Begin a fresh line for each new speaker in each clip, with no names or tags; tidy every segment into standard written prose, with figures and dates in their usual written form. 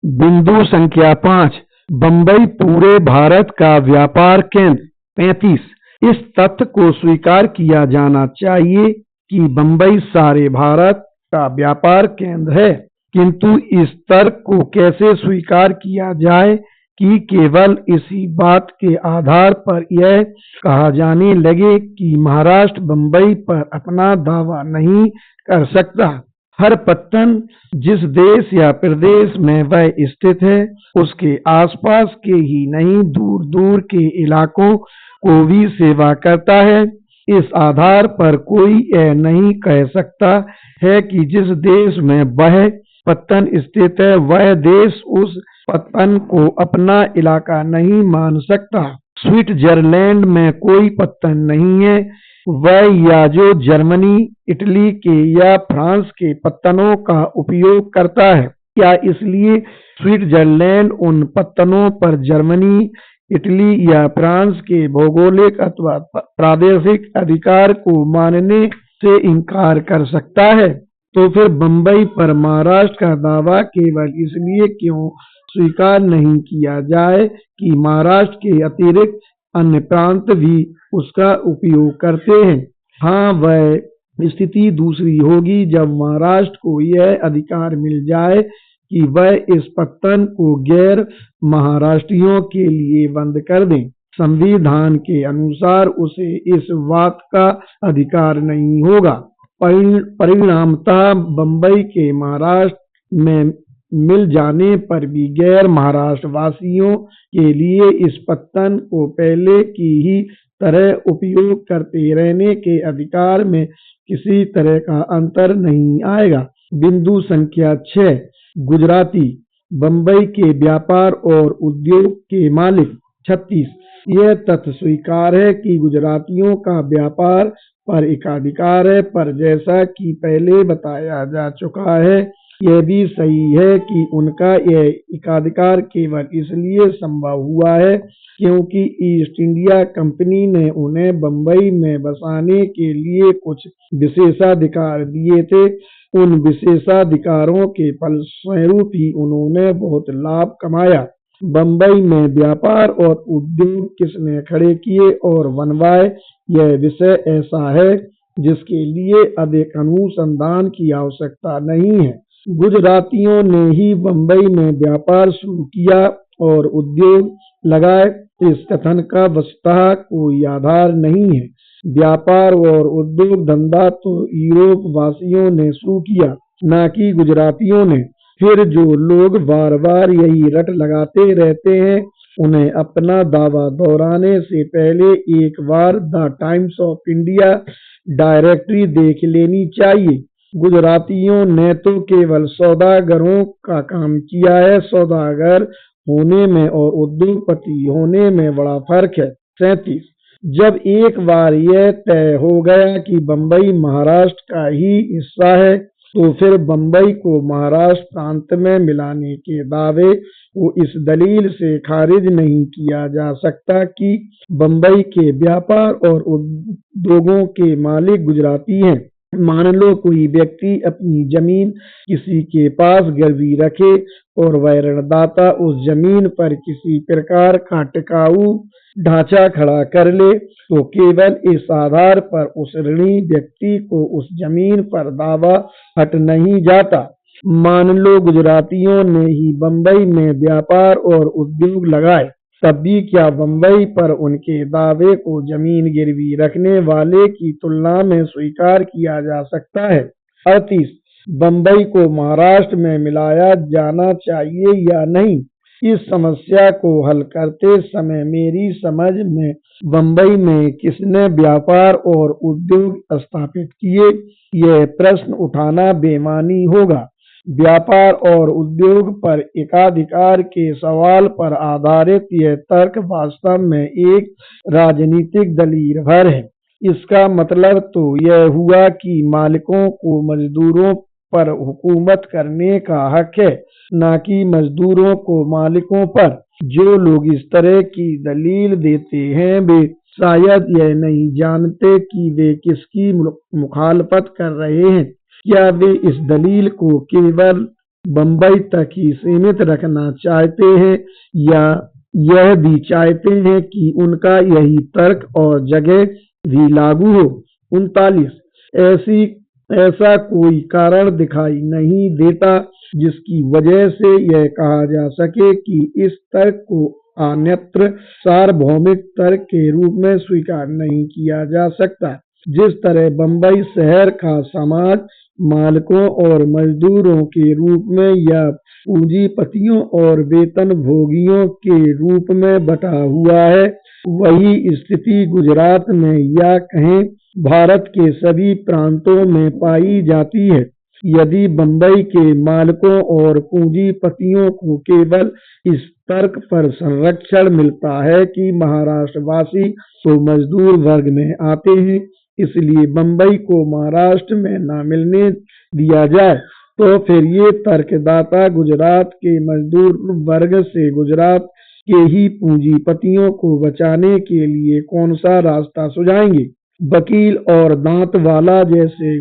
बिंदु संख्या 5 बंबई पूरे भारत का व्यापार केंद्र। 35 इस तथ्य को स्वीकार किया जाना चाहिए कि बंबई सारे भारत का व्यापार केंद्र है, किंतु इस तर्क को कैसे स्वीकार किया जाए कि केवल इसी बात के आधार पर यह कहा जाने लगे कि महाराष्ट्र बंबई पर अपना दावा नहीं कर सकता। हर पत्तन जिस देश या प्रदेश में वह स्थित है, उसके आसपास के ही नहीं दूर दूर के इलाकों को भी सेवा करता है। इस आधार पर कोई यह नहीं कह सकता है कि जिस देश में वह पत्तन स्थित है, वह देश उस पत्तन को अपना इलाका नहीं मान सकता। स्विट्जरलैंड में कोई पत्तन नहीं है, वह या जो जर्मनी, इटली के या फ्रांस के पत्तनों का उपयोग करता है। क्या इसलिए स्विट्जरलैंड उन पत्तनों पर जर्मनी, इटली या फ्रांस के भौगोलिक अथवा प्रादेशिक अधिकार को मानने से इनकार कर सकता है? तो फिर बंबई पर महाराष्ट्र का दावा केवल इसलिए क्यों स्वीकार नहीं किया जाए कि महाराष्ट्र के अतिरिक्त अन्य प्रांत भी उसका उपयोग करते हैं? हाँ, वह स्थिति दूसरी होगी जब महाराष्ट्र को यह अधिकार मिल जाए कि वह इस पत्तन को गैर महाराष्ट्रियों के लिए बंद कर दें। संविधान के अनुसार उसे इस बात का अधिकार नहीं होगा। परिणामतः बंबई के महाराष्ट्र में मिल जाने पर भी गैर महाराष्ट्र वासियों के लिए इस पत्तन को पहले की ही तरह उपयोग करते रहने के अधिकार में किसी तरह का अंतर नहीं आएगा। बिंदु संख्या 6 गुजराती बंबई के व्यापार और उद्योग के मालिक। 36 यह तथ्य स्वीकार है कि गुजरातियों का व्यापार पर एकाधिकार है, पर जैसा कि पहले बताया जा चुका है, यह भी सही है कि उनका यह एकाधिकार केवल इसलिए संभव हुआ है क्योंकि ईस्ट इंडिया कंपनी ने उन्हें बंबई में बसाने के लिए कुछ विशेषाधिकार दिए थे। उन विशेषाधिकारों के फलस्वरूप ही उन्होंने बहुत लाभ कमाया। बंबई में व्यापार और उद्योग किसने खड़े किए और बनवाए, यह विषय ऐसा है जिसके लिए अधिक अनुसंधान की आवश्यकता नहीं है। गुजरातियों ने ही बंबई में व्यापार शुरू किया और उद्योग लगाए, इस कथन का वस्तुतः कोई आधार नहीं है। व्यापार और उद्योग धंधा तो यूरोप वासियों ने शुरू किया, न कि गुजरातियों ने। फिर जो लोग बार बार यही रट लगाते रहते हैं, उन्हें अपना दावा दोहराने से पहले एक बार the Times of India directory देख लेनी चाहिए। गुजरातियों ने तो केवल सौदागरों का काम किया है। सौदागर होने में और उद्योगपति होने में बड़ा फर्क है। 37 जब एक बार यह तय हो गया कि बंबई महाराष्ट्र का ही हिस्सा है, तो फिर बंबई को महाराष्ट्र प्रांत में मिलाने के दावे को इस दलील से खारिज नहीं किया जा सकता कि बंबई के व्यापार और उद्योगों के मालिक गुजराती हैं। मान लो कोई व्यक्ति अपनी जमीन किसी के पास गिरवी रखे और वह ऋणदाता उस जमीन पर किसी प्रकार का टिकाऊ ढांचा खड़ा कर ले, तो केवल इस आधार पर उस ऋणी व्यक्ति को उस जमीन पर दावा हट नहीं जाता। मान लो गुजरातियों ने ही बंबई में व्यापार और उद्योग लगाए, तब भी क्या बंबई पर उनके दावे को जमीन गिरवी रखने वाले की तुलना में स्वीकार किया जा सकता है? 38 बंबई को महाराष्ट्र में मिलाया जाना चाहिए या नहीं? इस समस्या को हल करते समय मेरी समझ में बंबई में किसने व्यापार और उद्योग स्थापित किए, यह प्रश्न उठाना बेमानी होगा। व्यापार और उद्योग पर एकाधिकार के सवाल पर आधारित यह तर्क वास्तव में एक राजनीतिक दलील भर है। इसका मतलब तो यह हुआ कि मालिकों को मजदूरों पर हुकूमत करने का हक है, न कि मजदूरों को मालिकों पर। जो लोग इस तरह की दलील देते हैं, वे शायद यह नहीं जानते कि वे किसकी मुखालफत कर रहे हैं। क्या वे इस दलील को केवल बम्बई तक ही सीमित रखना चाहते हैं या यह भी चाहते हैं कि उनका यही तर्क और जगह भी लागू हो। 39 ऐसा कोई कारण दिखाई नहीं देता जिसकी वजह से यह कहा जा सके कि इस तर्क को अन्यत्र सार्वभौमिक तर्क के रूप में स्वीकार नहीं किया जा सकता। जिस तरह बम्बई शहर का समाज मालिकों और मजदूरों के रूप में या पूंजीपतियों और वेतनभोगियों के रूप में बटा हुआ है, वही स्थिति गुजरात में या कहें भारत के सभी प्रांतों में पाई जाती है। यदि बम्बई के मालिकों और पूंजीपतियों को केवल इस तर्क पर संरक्षण मिलता है कि महाराष्ट्रवासी तो मजदूर वर्ग में आते हैं, इसलिए बम्बई को महाराष्ट्र में न मिलने दिया जाए, तो फिर ये तर्कदाता गुजरात के मजदूर वर्ग से गुजरात के ही पूंजीपतियों को बचाने के लिए कौन सा रास्ता सुझाएंगे। वकील और दांत वाला जैसे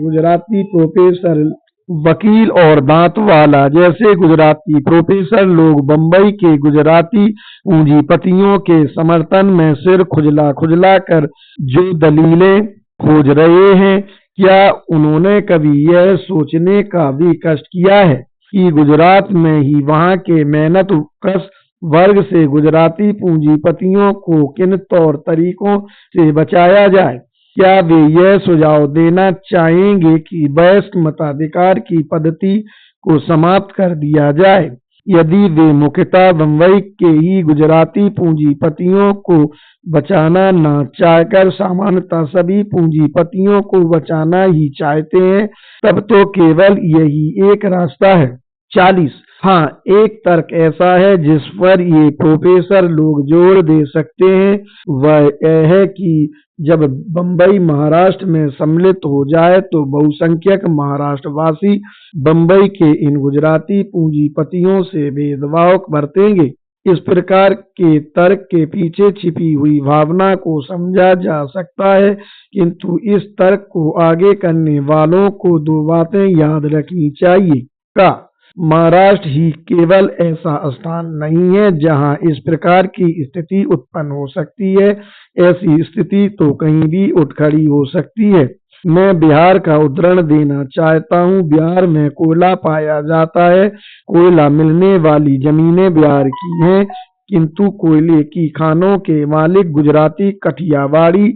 गुजराती प्रोफेसर लोग बम्बई के गुजराती पूंजीपतियों के समर्थन में सिर खुजला खुजला कर जो दलीलें खोज रहे हैं, क्या उन्होंने कभी यह सोचने का भी कष्ट किया है कि गुजरात में ही वहां के मेहनतकश वर्ग से गुजराती पूंजीपतियों को किन तौर तरीकों से बचाया जाए? क्या वे यह सुझाव देना चाहेंगे कि वयस्क मताधिकार की पद्धति को समाप्त कर दिया जाए? यदि वे मुख्यतः बम्बई के ही गुजराती पूंजीपतियों को बचाना न चाहकर सामान्यतः सभी पूंजीपतियों को बचाना ही चाहते हैं, तब तो केवल यही एक रास्ता है। 40 हाँ, एक तर्क ऐसा है जिस पर ये प्रोफेसर लोग जोर दे सकते हैं, वह यह है कि जब बम्बई महाराष्ट्र में सम्मिलित हो जाए तो बहुसंख्यक महाराष्ट्रवासी बम्बई के इन गुजराती पूंजीपतियों से भेदभाव बरतेंगे। इस प्रकार के तर्क के पीछे छिपी हुई भावना को समझा जा सकता है, किंतु इस तर्क को आगे करने वालों को दो बातें याद रखनी चाहिए। का महाराष्ट्र ही केवल ऐसा स्थान नहीं है जहां इस प्रकार की स्थिति उत्पन्न हो सकती है, ऐसी स्थिति तो कहीं भी उठ खड़ी हो सकती है। मैं बिहार का उदाहरण देना चाहता हूँ। बिहार में कोयला पाया जाता है, कोयला मिलने वाली जमीनें बिहार की हैं, किंतु कोयले की खानों के मालिक गुजराती, कठियावाड़ी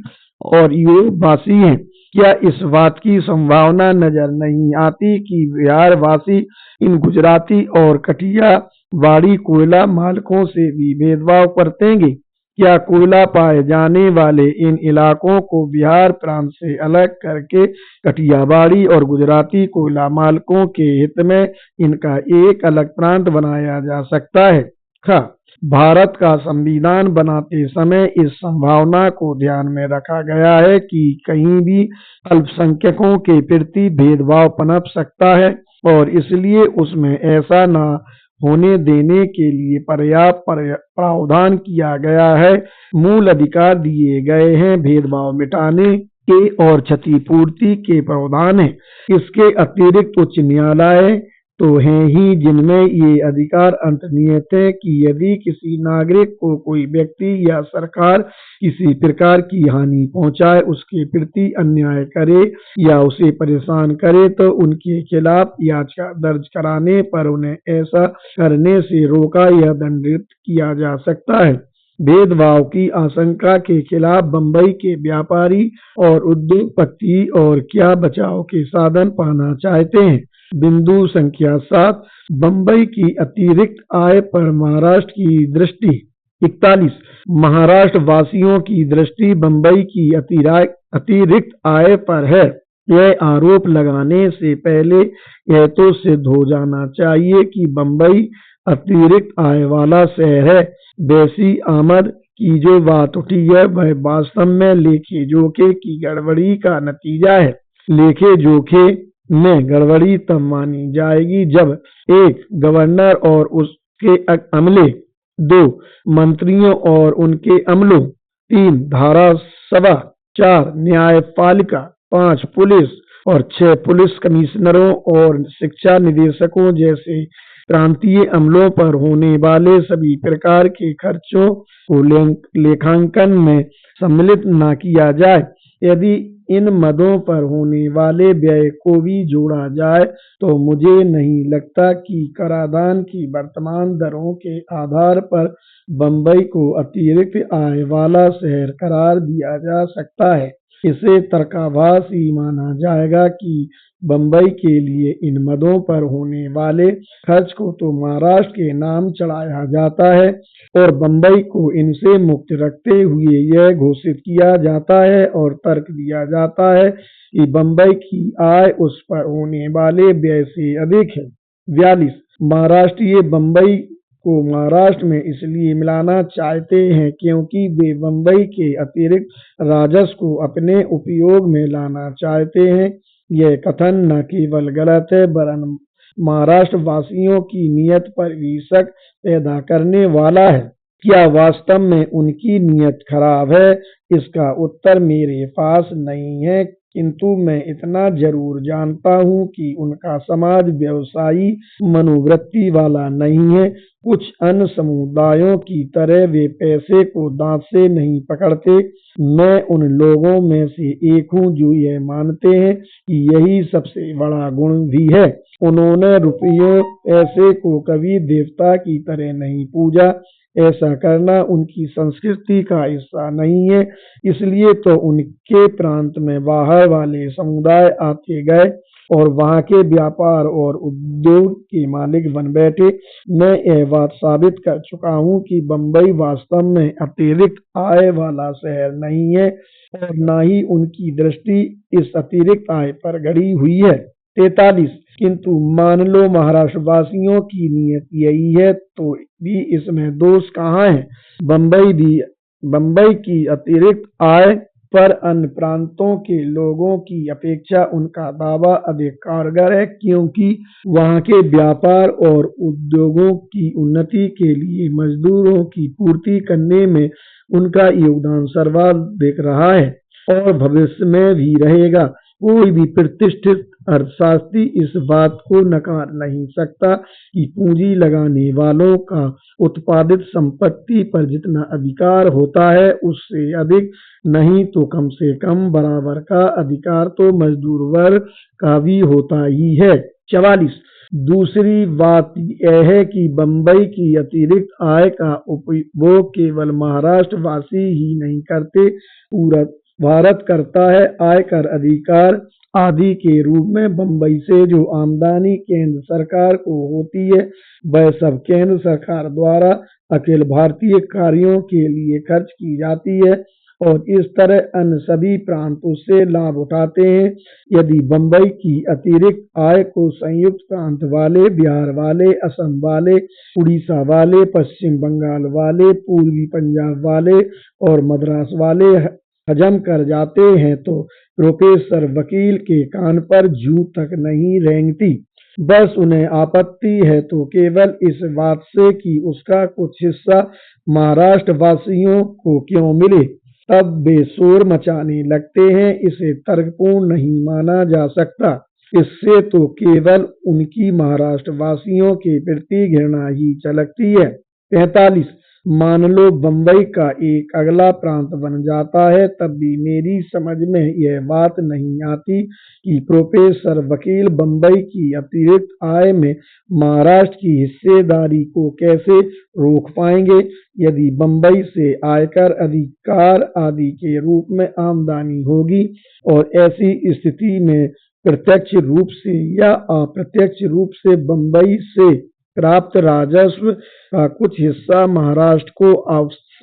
और यूरोपवासी हैं। क्या इस बात की संभावना नजर नहीं आती कि बिहार वासी इन गुजराती और कठियावाड़ी कोयला मालिकों से भी भेदभाव बरतेंगे? क्या कोयला पाए जाने वाले इन इलाकों को बिहार प्रांत से अलग करके कठियावाड़ी और गुजराती कोयला मालिकों के हित में इनका एक अलग प्रांत बनाया जा सकता है? हाँ, भारत का संविधान बनाते समय इस संभावना को ध्यान में रखा गया है कि कहीं भी अल्पसंख्यकों के प्रति भेदभाव पनप सकता है और इसलिए उसमें ऐसा न होने देने के लिए पर्याप्त प्रावधान किया गया है। मूल अधिकार दिए गए हैं, भेदभाव मिटाने के और क्षतिपूर्ति के प्रावधान है। इसके अतिरिक्त उच्च न्यायालय तो हैं ही जिनमें ये अधिकार अंतर्निहित है कि यदि किसी नागरिक को कोई व्यक्ति या सरकार किसी प्रकार की हानि पहुंचाए, उसके प्रति अन्याय करे या उसे परेशान करे, तो उनके खिलाफ याचिका दर्ज कराने पर उन्हें ऐसा करने से रोका या दंडित किया जा सकता है। भेदभाव की आशंका के खिलाफ बम्बई के व्यापारी और उद्योगपति और क्या बचाव के साधन पाना चाहते हैं? बिंदु संख्या 7 बम्बई की अतिरिक्त आय पर महाराष्ट्र की दृष्टि। 41 महाराष्ट्र वासियों की दृष्टि बम्बई की अतिरिक्त आय पर है। यह आरोप लगाने से पहले यह तो सिद्ध हो जाना चाहिए कि बम्बई अतिरिक्त आय वाला शहर है। वैसी आमद की जो बात उठी है वह वास्तव में लेखे जोखे की गड़बड़ी का नतीजा है। लेखे जोखे में गड़बड़ी तब मानी जाएगी जब 1 गवर्नर और उसके अमले, 2 मंत्रियों और उनके अमलों, 3 धारासभा, 4 न्यायपालिका, 5 पुलिस और 6 पुलिस कमिश्नरों और शिक्षा निदेशकों जैसे प्रांतीय अमलों पर होने वाले सभी प्रकार के खर्चों को लेखांकन में सम्मिलित न किया जाए। यदि इन मदों पर होने वाले व्यय को भी जोड़ा जाए तो मुझे नहीं लगता कि कराधान की वर्तमान दरों के आधार पर बम्बई को अतिरिक्त आय वाला शहर करार दिया जा सकता है। इसे तर्काभास ही माना जाएगा कि बम्बई के लिए इन मदों पर होने वाले खर्च को तो महाराष्ट्र के नाम चढ़ाया जाता है और बम्बई को इनसे मुक्त रखते हुए यह घोषित किया जाता है और तर्क दिया जाता है कि बम्बई की आय उस पर होने वाले व्यय से अधिक है। 42 महाराष्ट्रीय बम्बई को महाराष्ट्र में इसलिए मिलाना चाहते हैं क्योंकि वे बम्बई के अतिरिक्त राजस्व को अपने उपयोग में लाना चाहते हैं। यह कथन न केवल गलत है वरन महाराष्ट्र वासियों की नीयत पर भी शक पैदा करने वाला है। क्या वास्तव में उनकी नीयत खराब है? इसका उत्तर मेरे पास नहीं है, किंतु मैं इतना जरूर जानता हूँ कि उनका समाज व्यवसायी मनोवृत्ति वाला नहीं है। कुछ अन्य समुदायों की तरह वे पैसे को दांत से नहीं पकड़ते। मैं उन लोगों में से एक हूँ जो यह मानते हैं कि यही सबसे बड़ा गुण भी है। उन्होंने रुपयों पैसे को कभी देवता की तरह नहीं पूजा। ऐसा करना उनकी संस्कृति का हिस्सा नहीं है। इसलिए तो उनके प्रांत में बाहर वाले समुदाय आते गए और वहाँ के व्यापार और उद्योग के मालिक बन बैठे। मैं यह बात साबित कर चुका हूँ कि बम्बई वास्तव में अतिरिक्त आय वाला शहर नहीं है और न ही उनकी दृष्टि इस अतिरिक्त आय पर गड़ी हुई है। 43 किंतु मान लो महाराष्ट्र वासियों की नीयत यही है तो भी इसमें दोष कहाँ है? बम्बई की अतिरिक्त आय पर अन्य प्रांतों के लोगों की अपेक्षा उनका दावा अधिक कारगर है क्योंकि वहाँ के व्यापार और उद्योगों की उन्नति के लिए मजदूरों की पूर्ति करने में उनका योगदान सर्वाधिक रहा है और भविष्य में भी रहेगा। कोई भी प्रतिष्ठित अर्थशास्त्री इस बात को नकार नहीं सकता कि पूंजी लगाने वालों का उत्पादित संपत्ति पर जितना अधिकार होता है उससे अधिक नहीं तो कम से कम बराबर का अधिकार तो मजदूर वर्ग का भी होता ही है। 44 दूसरी बात यह है कि बम्बई की अतिरिक्त आय का उपभोग केवल महाराष्ट्र वासी ही नहीं करते, पूरा भारत करता है। आयकर अधिकार आदि के रूप में बम्बई से जो आमदनी केंद्र सरकार को होती है वह सब केंद्र सरकार द्वारा अखिल भारतीय कार्यों के लिए खर्च की जाती है और इस तरह अन्य सभी प्रांत उससे लाभ उठाते हैं। यदि बम्बई की अतिरिक्त आय को संयुक्त प्रांत वाले, बिहार वाले, असम वाले, उड़ीसा वाले, पश्चिम बंगाल वाले, पूर्वी पंजाब वाले और मद्रास वाले हजम कर जाते हैं तो प्रोफेसर वकील के कान पर जूं तक नहीं रेंगती। बस उन्हें आपत्ति है तो केवल इस बात से कि उसका कुछ हिस्सा महाराष्ट्र वासियों को क्यों मिले, तब वे शोर मचाने लगते हैं। इसे तर्कपूर्ण नहीं माना जा सकता। इससे तो केवल उनकी महाराष्ट्र वासियों के प्रति घृणा ही झलकती है। 45 मान लो बम्बई का एक अगला प्रांत बन जाता है तब भी मेरी समझ में यह बात नहीं आती कि प्रोफेसर वकील बम्बई की अतिरिक्त आय में महाराष्ट्र की हिस्सेदारी को कैसे रोक पाएंगे। यदि बम्बई से आयकर अधिकार आदि के रूप में आमदनी होगी और ऐसी स्थिति में प्रत्यक्ष रूप से या अप्रत्यक्ष रूप से बम्बई से प्राप्त राजस्व का कुछ हिस्सा महाराष्ट्र को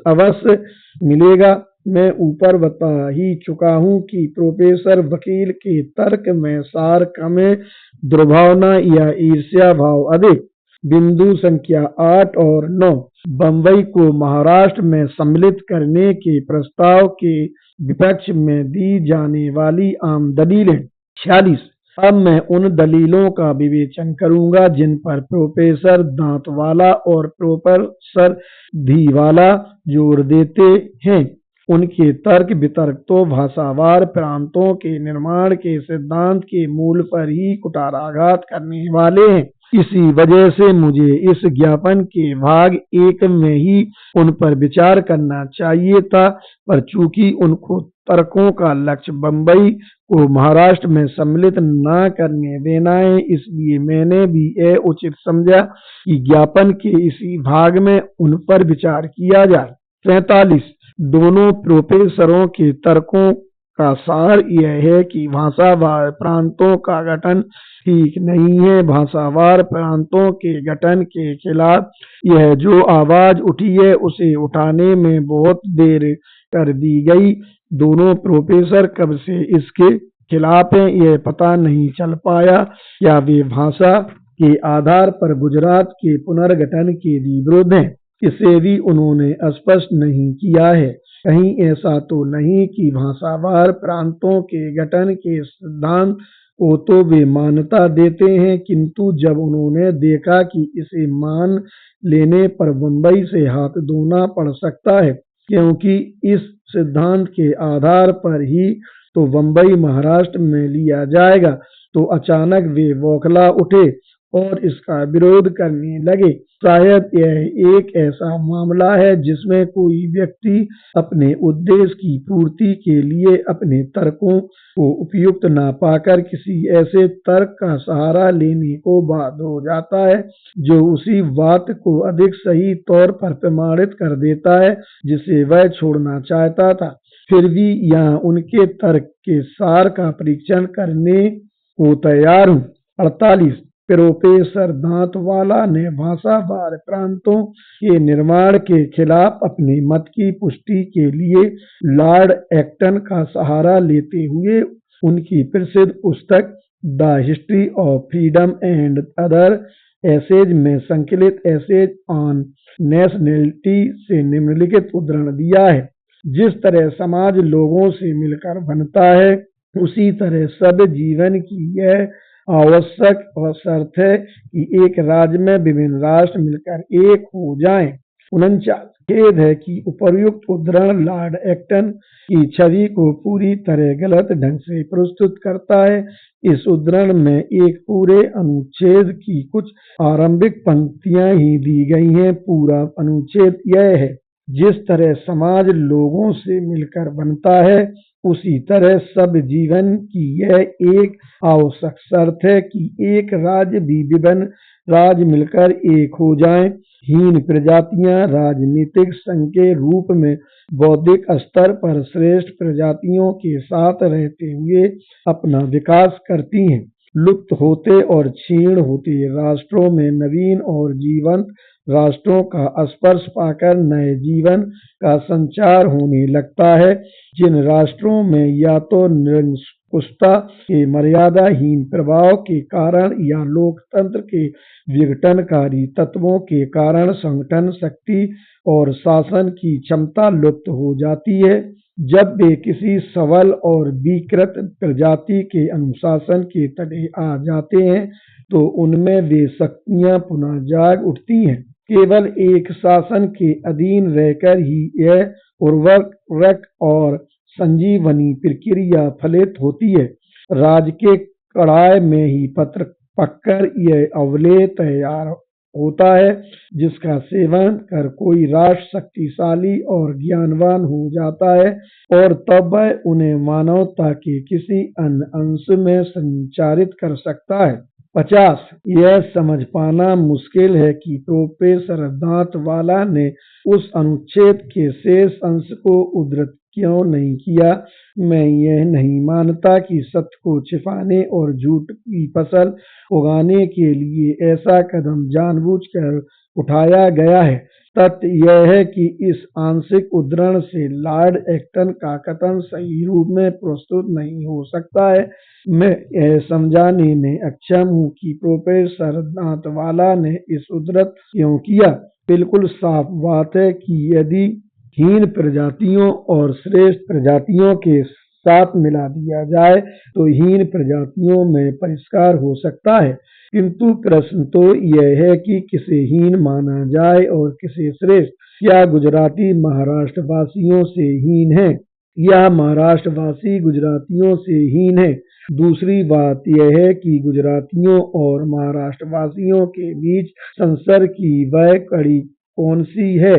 अवश्य मिलेगा। मैं ऊपर बता ही चुका हूँ कि प्रोफेसर वकील के तर्क में सार कम है, दुर्भावना या ईर्ष्या भाव अधिक। बिंदु संख्या 8 और 9 बम्बई को महाराष्ट्र में सम्मिलित करने के प्रस्ताव के विपक्ष में दी जाने वाली आम दलीलें। 46 अब मैं उन दलीलों का विवेचन करूंगा जिन पर प्रोफेसर दांतवाला और प्रोफेसर धीवाला जोर देते हैं। उनके तर्क वितर्क तो भाषावार प्रांतों के निर्माण के सिद्धांत के मूल पर ही कुठाराघात करने वाले हैं। इसी वजह से मुझे इस ज्ञापन के भाग 1 में ही उन पर विचार करना चाहिए था, पर चूंकि उनको तर्कों का लक्ष्य बंबई को महाराष्ट्र में सम्मिलित न करने देना है, इसलिए मैंने भी यह उचित समझा कि ज्ञापन के इसी भाग में उन पर विचार किया जाए। 43 दोनों प्रोफेसरों के तर्कों का सार यह है कि भाषावार प्रांतों का गठन ठीक नहीं है। भाषावार प्रांतों के गठन के खिलाफ यह जो आवाज उठी है उसे उठाने में बहुत देर कर दी गई। दोनों प्रोफेसर कब से इसके खिलाफ हैं यह पता नहीं चल पाया। क्या वे भाषा के आधार पर गुजरात के पुनर्गठन के भी विरुद्ध हैं, इसे भी उन्होंने स्पष्ट नहीं किया है। कहीं ऐसा तो नहीं कि भाषावार प्रांतों के गठन के सिद्धांत को तो वे मान्यता देते हैं, किंतु जब उन्होंने देखा कि इसे मान लेने पर बंबई से हाथ धोना पड़ सकता है, क्योंकि इस सिद्धांत के आधार पर ही तो बंबई महाराष्ट्र में लिया जाएगा, तो अचानक वे बौखला उठे और इसका विरोध करने लगे। शायद यह एक ऐसा मामला है जिसमें कोई व्यक्ति अपने उद्देश्य की पूर्ति के लिए अपने तर्कों को उपयुक्त न पाकर किसी ऐसे तर्क का सहारा लेने को बाध्य हो जाता है जो उसी बात को अधिक सही तौर पर प्रमाणित कर देता है जिसे वह छोड़ना चाहता था। फिर भी यहाँ उनके तर्क के सार का परीक्षण करने को तैयार हूँ। 48 प्रोफेसर दांतवाला ने भाषावार प्रांतों के निर्माण के खिलाफ अपने मत की पुष्टि के लिए लॉर्ड एक्टन का सहारा लेते हुए उनकी प्रसिद्ध पुस्तक the history of freedom and other essays में संकलित एसेज ऑन नेशनलिटी से निम्नलिखित उद्धरण दिया है। जिस तरह समाज लोगों से मिलकर बनता है, उसी तरह सब जीवन की यह आवश्यक और शर्त है कि एक राज्य में विभिन्न राष्ट्र मिलकर एक हो जाएं। 49 खेद है कि उपर्युक्त उद्धरण लॉर्ड एक्टन की छवि को पूरी तरह गलत ढंग से प्रस्तुत करता है। इस उद्धरण में एक पूरे अनुच्छेद की कुछ आरंभिक पंक्तियां ही दी गई हैं। पूरा अनुच्छेद यह है, जिस तरह समाज लोगों से मिलकर बनता है, उसी तरह सब जीवन की यह एक आवश्यक शर्त है कि एक राज्य भी विभिन्न राज्य मिलकर एक हो जाएं। हीन प्रजातियां राजनीतिक संघ के रूप में बौद्धिक स्तर पर श्रेष्ठ प्रजातियों के साथ रहते हुए अपना विकास करती हैं। लुप्त होते और क्षीण होते राष्ट्रों में नवीन और जीवंत राष्ट्रों का स्पर्श पाकर नए जीवन का संचार होने लगता है। जिन राष्ट्रों में या तो निरंकुशता के मर्यादाहीन प्रभाव के कारण या लोकतंत्र के विघटनकारी तत्वों के कारण संगठन शक्ति और शासन की क्षमता लुप्त हो जाती है, जब वे किसी सबल और विकृत प्रजाति के अनुशासन के तले आ जाते हैं, तो उनमें वे शक्तियां पुनः जाग उठती हैं। केवल एक शासन के अधीन रहकर ही यह उर्वरक और संजीवनी प्रक्रिया फलित होती है। राज के कड़ाह में ही पत्र पककर यह अवलेह तैयार होता है, जिसका सेवन कर कोई राष्ट्र शक्तिशाली और ज्ञानवान हो जाता है और तब वह उन्हें मानवता के किसी अन्य अंश में संचारित कर सकता है। 50 यह समझ पाना मुश्किल है कि प्रोफेसर दांतवाला ने उस अनुच्छेद के शेष अंश को उद्धृत क्यों नहीं किया। मैं यह नहीं मानता कि सत्य को छिपाने और झूठ की फसल उगाने के लिए ऐसा कदम जानबूझकर उठाया गया है। तथ्य यह है कि इस आंशिक उद्धरण से लॉर्ड एक्टन का कथन सही रूप में प्रस्तुत नहीं हो सकता है। मैं यह समझाने में अक्षम हूँ कि प्रोफेसर दांतवाला ने इस उद्धृत क्यों किया। बिल्कुल साफ बात है कि यदि हीन प्रजातियों और श्रेष्ठ प्रजातियों के साथ मिला दिया जाए तो हीन प्रजातियों में परिष्कार हो सकता है, किंतु प्रश्न तो यह है कि किसे हीन माना जाए और किसे श्रेष्ठ। क्या गुजराती महाराष्ट्रवासियों से हीन है या महाराष्ट्रवासी गुजरातियों से हीन है? दूसरी बात यह है कि गुजरातियों और महाराष्ट्रवासियों के बीच संसर्ग की वह कड़ी कौन सी है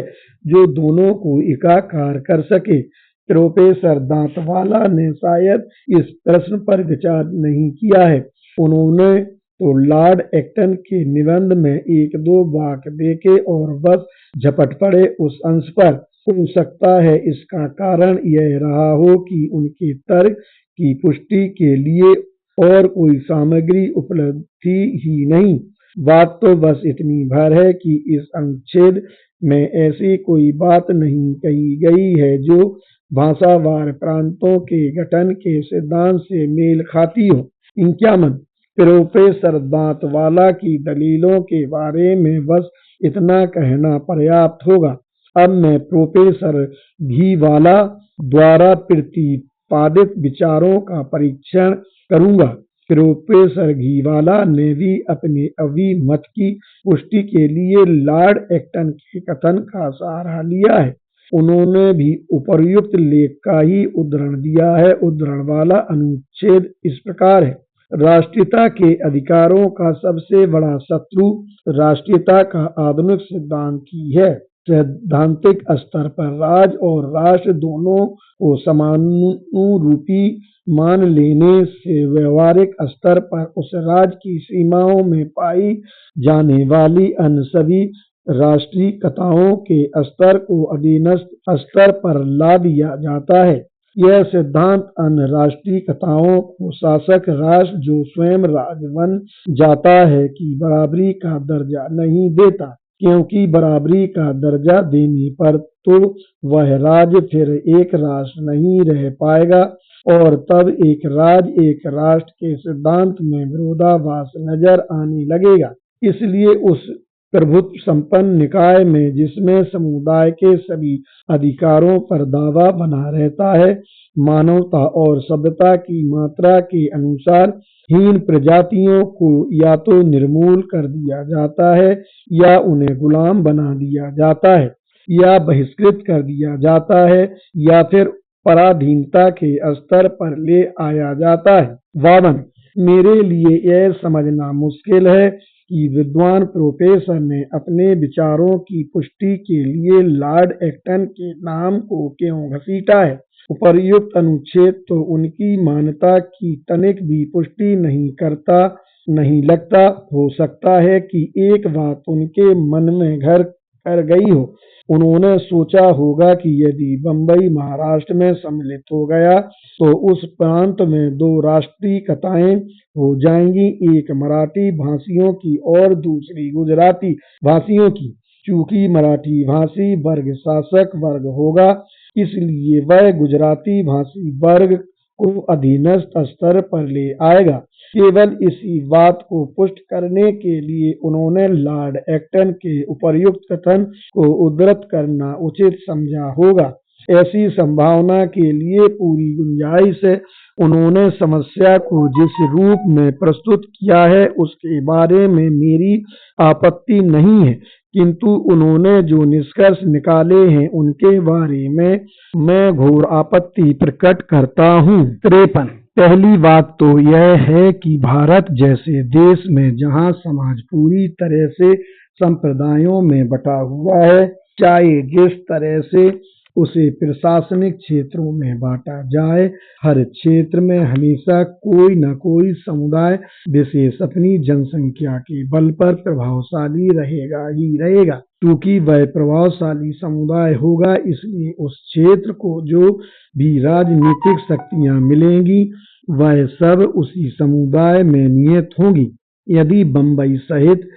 जो दोनों को एकाकार कर सके? प्रोफेसर दांतवाला ने शायद इस प्रश्न पर विचार नहीं किया है। उन्होंने तो लॉर्ड एक्टन के निबंध में एक दो वाक्य देखे और बस झपट पड़े उस अंश पर। हो सकता है इसका कारण यह रहा हो कि उनके तर्क की पुष्टि के लिए और कोई सामग्री उपलब्ध थी ही नहीं। बात तो बस इतनी भर है कि इस अनुच्छेद में ऐसी कोई बात नहीं कही गई है जो भाषावार प्रांतों के गठन के सिद्धांत से मेल खाती हो। 51 प्रोफेसर दांतवाला की दलीलों के बारे में बस इतना कहना पर्याप्त होगा। अब मैं प्रोफेसर घीवाला द्वारा प्रतिपादित विचारों का परीक्षण करूंगा। प्रोफेसर घीवाला ने भी अपने अभिमत की पुष्टि के लिए लॉर्ड एक्टन के कथन का सहारा लिया है। उन्होंने भी उपर्युक्त लेख का ही उद्धरण दिया है। उद्धरण वाला अनुच्छेद इस प्रकार है: राष्ट्रीयता के अधिकारों का सबसे बड़ा शत्रु राष्ट्रीयता का आधुनिक सिद्धांत ही है। सैद्धांतिक स्तर पर राज्य और राष्ट्र दोनों को समानुरूपी मान लेने से व्यवहारिक स्तर पर उस राज्य की सीमाओं में पाई जाने वाली अन्य सभी राष्ट्रीयताओं के स्तर को अधीनस्थ स्तर पर ला दिया जाता है। यह सिद्धांत अन्य राष्ट्रीयताओं को शासक राष्ट्र जो स्वयं राज्य बन जाता है की बराबरी का दर्जा नहीं देता, क्योंकि बराबरी का दर्जा देने पर तो वह राज्य फिर एक राष्ट्र नहीं रह पाएगा और तब एक राज्य एक राष्ट्र के सिद्धांत में विरोधाभास नजर आने लगेगा। इसलिए उस प्रभुत्व संपन्न निकाय में जिसमें समुदाय के सभी अधिकारों पर दावा बना रहता है, मानवता और सभ्यता की मात्रा के अनुसार हीन प्रजातियों को या तो निर्मूल कर दिया जाता है या उन्हें गुलाम बना दिया जाता है या बहिष्कृत कर दिया जाता है या फिर पराधीनता के स्तर पर ले आया जाता है। 52 मेरे लिए यह समझना मुश्किल है कि विद्वान प्रोफेसर ने अपने विचारों की पुष्टि के लिए लॉर्ड एक्टन के नाम को क्यों घसीटा है। उपर्युक्त अनुच्छेद तो उनकी मान्यता की तनिक भी पुष्टि नहीं करता। नहीं लगता हो सकता है कि एक बात उनके मन में घर कर गई हो। उन्होंने सोचा होगा कि यदि बंबई महाराष्ट्र में सम्मिलित हो गया तो उस प्रांत में दो राष्ट्रीयताएं हो जाएंगी, एक मराठी भाषियों की और दूसरी गुजराती भाषियों की। चूंकि मराठी भाषी वर्ग शासक वर्ग होगा, इसलिए वह गुजराती भाषी वर्ग को अधीनस्थ स्तर पर ले आएगा। केवल इसी बात को पुष्ट करने के लिए उन्होंने लॉर्ड एक्टन के उपर्युक्त कथन को उद्धृत करना उचित समझा होगा। ऐसी संभावना के लिए पूरी गुंजाइश है। उन्होंने समस्या को जिस रूप में प्रस्तुत किया है उसके बारे में मेरी आपत्ति नहीं है, किंतु उन्होंने जो निष्कर्ष निकाले हैं उनके बारे में मैं घोर आपत्ति प्रकट करता हूँ। 53 पहली बात तो यह है कि भारत जैसे देश में जहाँ समाज पूरी तरह से संप्रदायों में बटा हुआ है, चाहे जिस तरह से उसे प्रशासनिक क्षेत्रों में बांटा जाए, हर क्षेत्र में हमेशा कोई न कोई समुदाय विशेष अपनी जनसंख्या के बल पर प्रभावशाली रहेगा ही रहेगा। क्योंकि वह प्रभावशाली समुदाय होगा, इसलिए उस क्षेत्र को जो भी राजनीतिक शक्तियां मिलेंगी वह सब उसी समुदाय में नियत होंगी। यदि बंबई सहित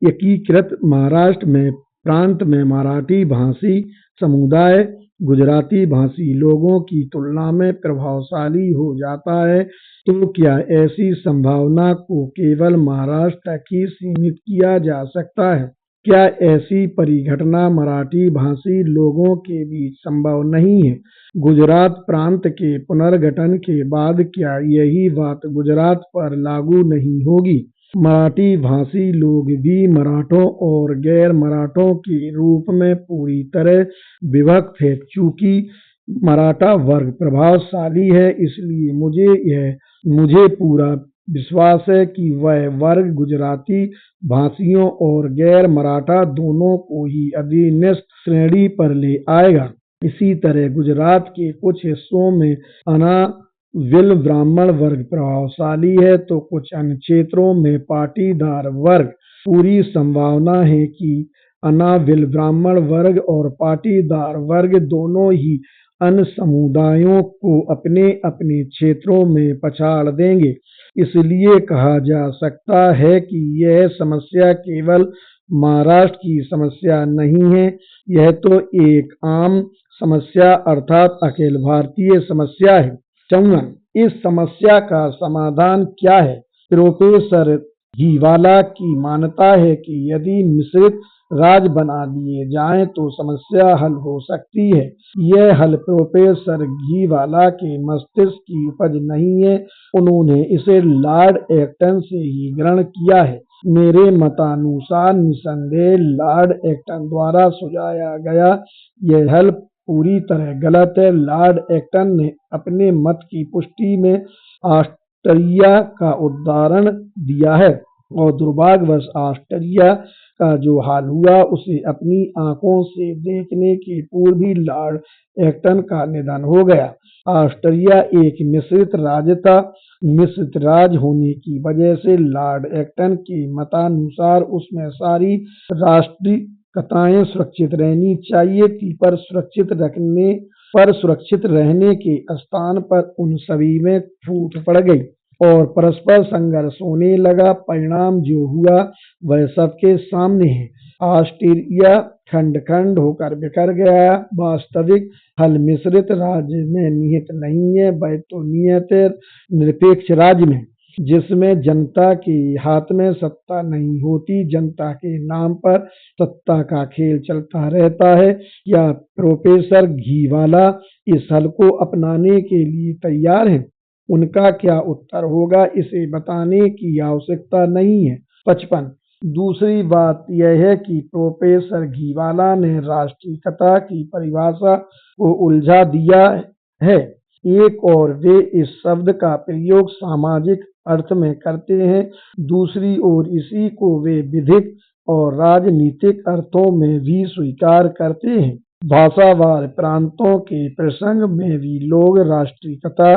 एकीकृत महाराष्ट्र में प्रांत में मराठी भाषी समुदाय गुजराती भाषी लोगों की तुलना में प्रभावशाली हो जाता है, तो क्या ऐसी संभावना को केवल महाराष्ट्र तक ही सीमित किया जा सकता है? क्या ऐसी परिघटना मराठी भाषी लोगों के बीच संभव नहीं है? गुजरात प्रांत के पुनर्गठन के बाद क्या यही बात गुजरात पर लागू नहीं होगी? मराठी भाषी लोग भी मराठों और गैर मराठों के रूप में पूरी तरह विभक्त है। चूंकि मराठा वर्ग प्रभावशाली है, इसलिए मुझे पूरा विश्वास है कि वह वर्ग गुजराती भाषियों और गैर मराठा दोनों को ही अधीनस्थ श्रेणी पर ले आएगा। इसी तरह गुजरात के कुछ हिस्सों में अनाविल ब्राह्मण वर्ग प्रभावशाली है, तो कुछ अन्य क्षेत्रों में पाटीदार वर्ग। पूरी संभावना है कि अनाविल ब्राह्मण वर्ग और पाटीदार वर्ग दोनों ही अन्य समुदायों को अपने अपने क्षेत्रों में पछाड़ देंगे। इसलिए कहा जा सकता है कि यह समस्या केवल महाराष्ट्र की समस्या नहीं है, यह तो एक आम समस्या अर्थात अखिल भारतीय समस्या है। 54 इस समस्या का समाधान क्या है? प्रोफेसर घीवाला की मान्यता है कि यदि मिश्रित राज्य बना दिए जाएं तो समस्या हल हो सकती है। यह हल प्रोफेसर घीवाला के मस्तिष्क की उपज नहीं है, उन्होंने इसे लॉर्ड एक्टन से ही ग्रहण किया है। मेरे मतानुसार निसंदेह लॉर्ड एक्टन द्वारा सुझाया गया यह हल पूरी तरह गलत है। लॉर्ड एक्टन ने अपने मत की पुष्टि में ऑस्ट्रिया का उदाहरण दिया है और दुर्भाग्यवश ऑस्ट्रिया का जो हाल हुआ उसे अपनी आंखों से देखने के पूर्व ही लॉर्ड एक्टन का निधन हो गया। ऑस्ट्रिया एक मिश्रित राज्य था। मिश्रित राज्य होने की वजह से लॉर्ड एक्टन के मतानुसार उसमें सारी राष्ट्रीयताएं सुरक्षित रहनी चाहिए थी, पर सुरक्षित रहने के स्थान पर उन सभी में फूट पड़ गई और परस्पर संघर्ष होने लगा। परिणाम जो हुआ वह सबके सामने है। ऑस्ट्रिया खंड खंड होकर बिखर गया। वास्तविक हल मिश्रित राज्य में निहित नहीं है, वह तो निहित है निरपेक्ष राज्य में, जिसमें जनता के हाथ में सत्ता नहीं होती, जनता के नाम पर सत्ता का खेल चलता रहता है। क्या प्रोफेसर घीवाला इस हल को अपनाने के लिए तैयार हैं? उनका क्या उत्तर होगा, इसे बताने की आवश्यकता नहीं है। 55 दूसरी बात यह है कि प्रोफेसर घीवाला ने राष्ट्रीयता की परिभाषा को उलझा दिया है। एक और वे इस शब्द का प्रयोग सामाजिक अर्थ में करते हैं, दूसरी ओर इसी को वे विधिक और राजनीतिक अर्थों में भी स्वीकार करते हैं। भाषावार प्रांतों के प्रसंग में भी लोग राष्ट्रीयता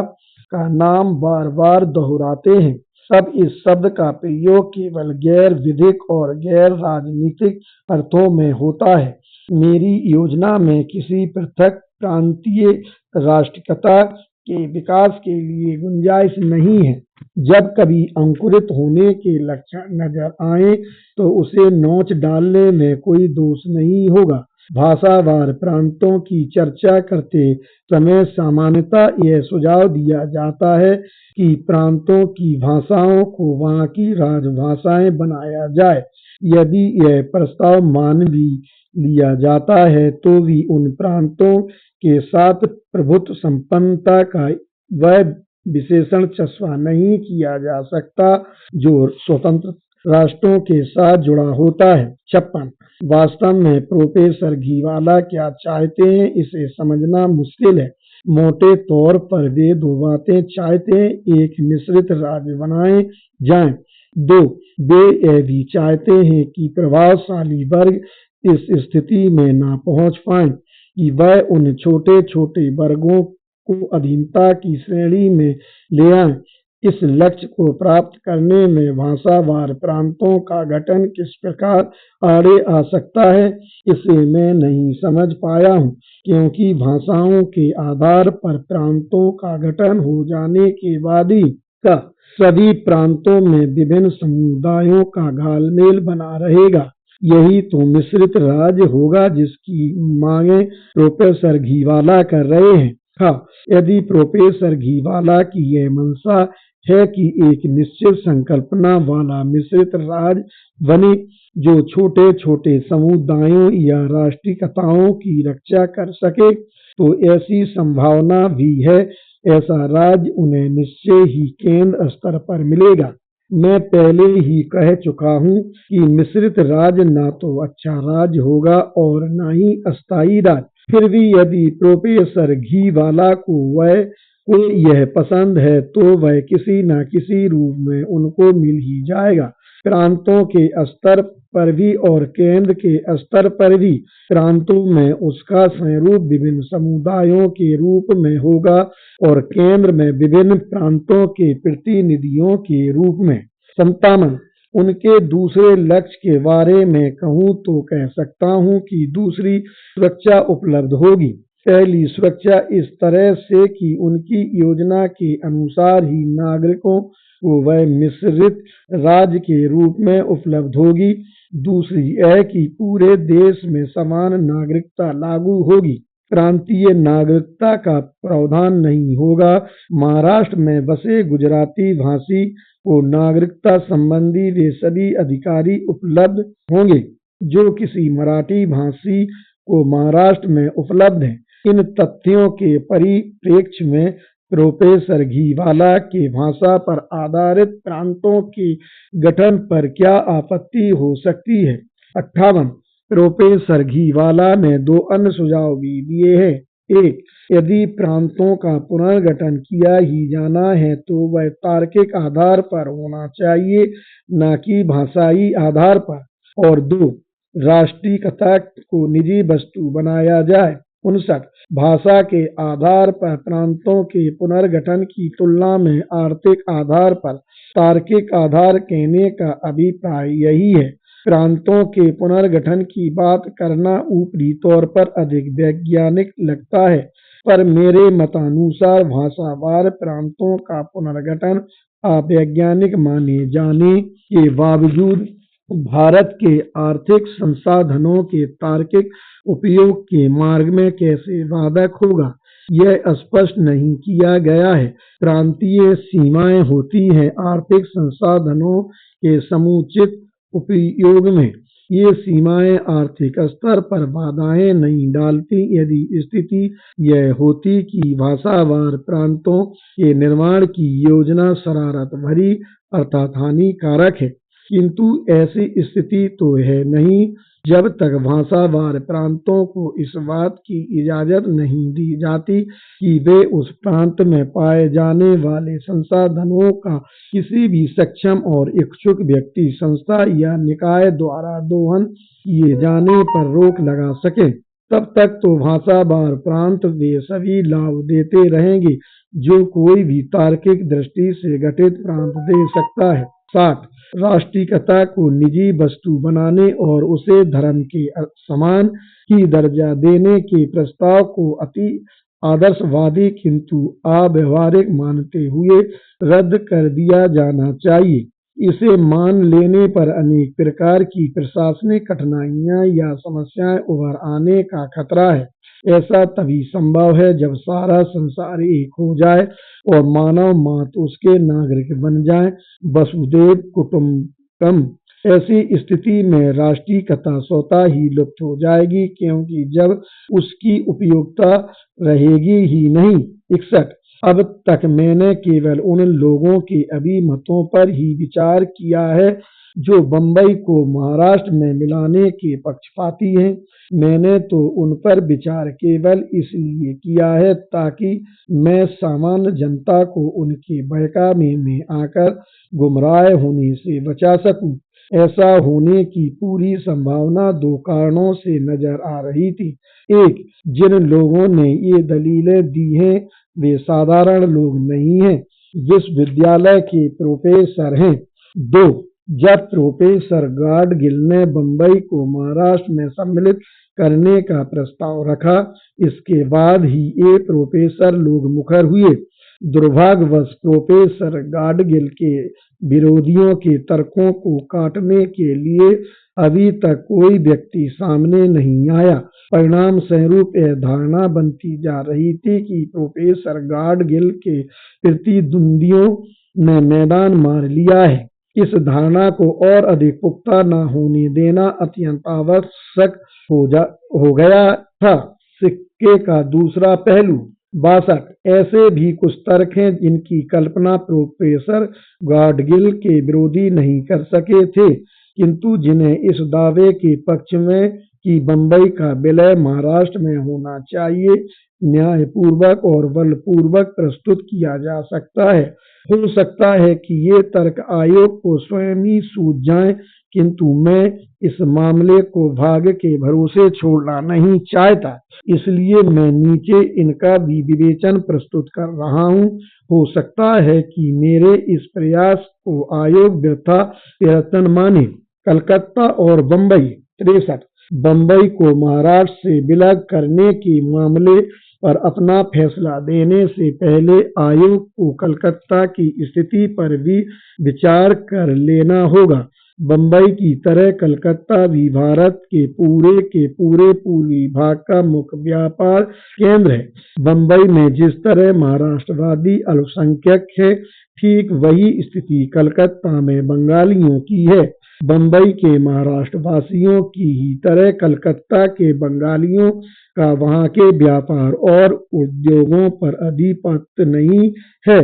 का नाम बार बार दोहराते हैं। सब इस शब्द का प्रयोग केवल गैर विधिक और गैर राजनीतिक अर्थों में होता है। मेरी योजना में किसी पृथक प्रांतीय राष्ट्रीयता के विकास के लिए गुंजाइश नहीं है। जब कभी अंकुरित होने के लक्षण नजर आए तो उसे नोच डालने में कोई दोष नहीं होगा। भाषावार प्रांतों की चर्चा करते समय सामान्यतः यह सुझाव दिया जाता है कि प्रांतों की भाषाओं को वहाँ की राजभाषाएं बनाया जाए। यदि यह प्रस्ताव मान भी लिया जाता है तो भी उन प्रांतों के साथ प्रभुत्व संपन्नता का वह विशेषण चस्पा नहीं किया जा सकता जो स्वतंत्र राष्ट्रों के साथ जुड़ा होता है। 56 वास्तव में प्रोफेसर घीवाला क्या चाहते हैं, इसे समझना मुश्किल है। मोटे तौर पर वे दो बातें चाहते हैं, एक मिश्रित राज्य बनाए जाएं, दो वे यह भी चाहते हैं कि प्रभावशाली वर्ग इस स्थिति में ना पहुंच पाए कि वह उन छोटे छोटे वर्गों को अधीनता की श्रेणी में ले आए। इस लक्ष्य को प्राप्त करने में भाषावार प्रांतों का गठन किस प्रकार आड़े आ सकता है, इसे मैं नहीं समझ पाया हूँ, क्योंकि भाषाओं के आधार पर प्रांतों का गठन हो जाने के बाद ही का सभी प्रांतों में विभिन्न समुदायों का घालमेल बना रहेगा। यही तो मिश्रित राज्य होगा जिसकी मांगे प्रोफेसर घीवाला कर रहे हैं। हाँ, यदि प्रोफेसर घीवाला की यह मंशा है कि एक निश्चित संकल्पना वाला मिश्रित राज्य बने जो छोटे छोटे समुदायों या राष्ट्रीयताओं की रक्षा कर सके, तो ऐसी संभावना भी है। ऐसा राज्य उन्हें निश्चय ही केंद्र स्तर पर मिलेगा। मैं पहले ही कह चुका हूँ कि मिश्रित राज्य ना तो अच्छा राज्य होगा और ना ही अस्थायी राज्य। फिर भी यदि प्रोफेसर घीवाला को यह पसंद है तो वह किसी न किसी रूप में उनको मिल ही जाएगा। प्रांतों के स्तर पर भी और केंद्र के स्तर पर भी। प्रांतों में उसका स्वरूप विभिन्न समुदायों के रूप में होगा और केंद्र में विभिन्न प्रांतों के प्रतिनिधियों के रूप में। 57 उनके दूसरे लक्ष्य के बारे में कहूँ तो कह सकता हूँ कि दूसरी सुरक्षा उपलब्ध होगी। पहली सुरक्षा इस तरह से कि उनकी योजना के अनुसार ही नागरिकों को वह मिश्रित राज्य के रूप में उपलब्ध होगी। दूसरी यह कि पूरे देश में समान नागरिकता लागू होगी। प्रांतीय नागरिकता का प्रावधान नहीं होगा। महाराष्ट्र में बसे गुजराती भाषी को नागरिकता संबंधी वे सभी अधिकारी उपलब्ध होंगे जो किसी मराठी भाषी को महाराष्ट्र में उपलब्ध हैं। इन तथ्यों के परिप्रेक्ष्य में प्रोफेसर घीवाला के भाषा पर आधारित प्रांतों के गठन पर क्या आपत्ति हो सकती है। 58 प्रोफेसर घीवाला ने दो अन्य सुझाव भी दिए हैं। एक, यदि प्रांतों का पुनर्गठन किया ही जाना है तो वह तार्किक आधार पर होना चाहिए न कि भाषाई आधार पर। और दो, राष्ट्रीयता को निजी वस्तु बनाया जाए। 59 भाषा के आधार पर प्रांतों के पुनर्गठन की तुलना में आर्थिक आधार पर तार्किक आधार कहने का अभिप्राय यही है। प्रांतों के पुनर्गठन की बात करना ऊपरी तौर पर अधिक वैज्ञानिक लगता है, पर मेरे मतानुसार भाषावार प्रांतों का पुनर्गठन अवैज्ञानिक माने जाने के बावजूद भारत के आर्थिक संसाधनों के तार्किक उपयोग के मार्ग में कैसे बाधक होगा, यह स्पष्ट नहीं किया गया है। प्रांतीय सीमाएं होती हैं आर्थिक संसाधनों के समुचित उपयोग में। ये सीमाएं आर्थिक स्तर पर बाधाएं नहीं डालती। यदि स्थिति यह होती कि भाषावार प्रांतों के निर्माण की योजना शरारत भरी अर्थात हानिकारक है, किंतु ऐसी स्थिति तो है नहीं। जब तक भाषावार प्रांतों को इस बात की इजाजत नहीं दी जाती कि वे उस प्रांत में पाए जाने वाले संसाधनों का किसी भी सक्षम और इच्छुक व्यक्ति, संस्था या निकाय द्वारा दोहन किए जाने पर रोक लगा सके, तब तक तो भाषावार प्रांत वे सभी लाभ देते रहेंगे जो कोई भी तार्किक दृष्टि से गठित प्रांत दे सकता है। 60 राष्ट्रीयता को निजी वस्तु बनाने और उसे धर्म के समान ही दर्जा देने के प्रस्ताव को अति आदर्शवादी किंतु अव्यवहारिक मानते हुए रद्द कर दिया जाना चाहिए। इसे मान लेने पर अनेक प्रकार की प्रशासनिक कठिनाइयां या समस्याएं उभर आने का खतरा है। ऐसा तभी संभव है जब सारा संसार एक हो जाए और मानव मात्र उसके नागरिक बन जाएं। वसुधैव कुटुंबकम। ऐसी स्थिति में राष्ट्रीयता स्वतः ही लुप्त हो जाएगी, क्योंकि जब उसकी उपयोगिता रहेगी ही नहीं। 61 अब तक मैंने केवल उन लोगों के अभिमतों पर ही विचार किया है जो बंबई को महाराष्ट्र में मिलाने के पक्षपाती हैं। मैंने तो उन पर विचार केवल इसलिए किया है ताकि मैं सामान्य जनता को उनके बहकावे में आकर गुमराह होने से बचा सकूं। ऐसा होने की पूरी संभावना दो कारणों से नजर आ रही थी। एक, जिन लोगों ने ये दलीलें दी हैं वे साधारण लोग नहीं हैं, विश्वविद्यालय के प्रोफेसर हैं। दो, जब प्रोफेसर गाडगिल ने बंबई को महाराष्ट्र में सम्मिलित करने का प्रस्ताव रखा, इसके बाद ही ये प्रोफेसर लोग मुखर हुए। दुर्भाग्यवश प्रोफेसर गाडगिल के विरोधियों के तर्कों को काटने के लिए अभी तक कोई व्यक्ति सामने नहीं आया। परिणाम स्वरूप यह धारणा बनती जा रही थी कि प्रोफेसर गाडगिल के प्रतिद्वंदियों ने मैदान मार लिया है। इस धारणा को और अधिक पुख्ता न होने देना अत्यंत आवश्यक हो गया था। सिक्के का दूसरा पहलू। 62 ऐसे भी कुछ तर्क हैं जिनकी कल्पना प्रोफेसर गॉडगिल के विरोधी नहीं कर सके थे, किंतु जिन्हें इस दावे के पक्ष में कि बंबई का विलय महाराष्ट्र में होना चाहिए न्यायपूर्वक और बलपूर्वक प्रस्तुत किया जा सकता है। हो सकता है कि ये तर्क आयोग को स्वयं ही सूझ जाएं, किंतु मैं इस मामले को भाग्य के भरोसे छोड़ना नहीं चाहता, इसलिए मैं नीचे इनका भी विवेचन प्रस्तुत कर रहा हूँ। हो सकता है कि मेरे इस प्रयास को आयोग वृथा प्रयत्न माने। कलकत्ता और बंबई। 63 बंबई को महाराष्ट्र से विलग करने के मामले पर अपना फैसला देने से पहले आयोग को कलकत्ता की स्थिति पर भी विचार कर लेना होगा। बंबई की तरह कलकत्ता भी भारत के पूरे पूर्वी भाग का मुख्य व्यापार केंद्र है। बंबई में जिस तरह महाराष्ट्रवादी अल्पसंख्यक है, ठीक वही स्थिति कलकत्ता में बंगालियों की है। बंबई के महाराष्ट्रवासियों की ही तरह कलकत्ता के बंगालियों का वहाँ के व्यापार और उद्योगों पर अधिपत्य नहीं है।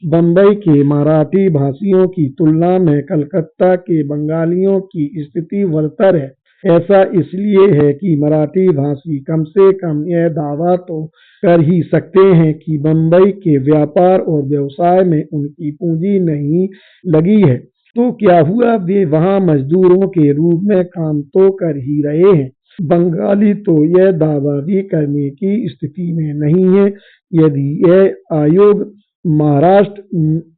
बंबई के मराठी भाषियों की तुलना में कलकत्ता के बंगालियों की स्थिति बदतर है। ऐसा इसलिए है कि मराठी भाषी कम से कम यह दावा तो कर ही सकते हैं कि बंबई के व्यापार और व्यवसाय में उनकी पूंजी नहीं लगी है। तो क्या हुआ, वे वहाँ मजदूरों के रूप में काम तो कर ही रहे हैं। बंगाली तो यह दावा भी करने की स्थिति में नहीं है। यदि यह आयोग महाराष्ट्र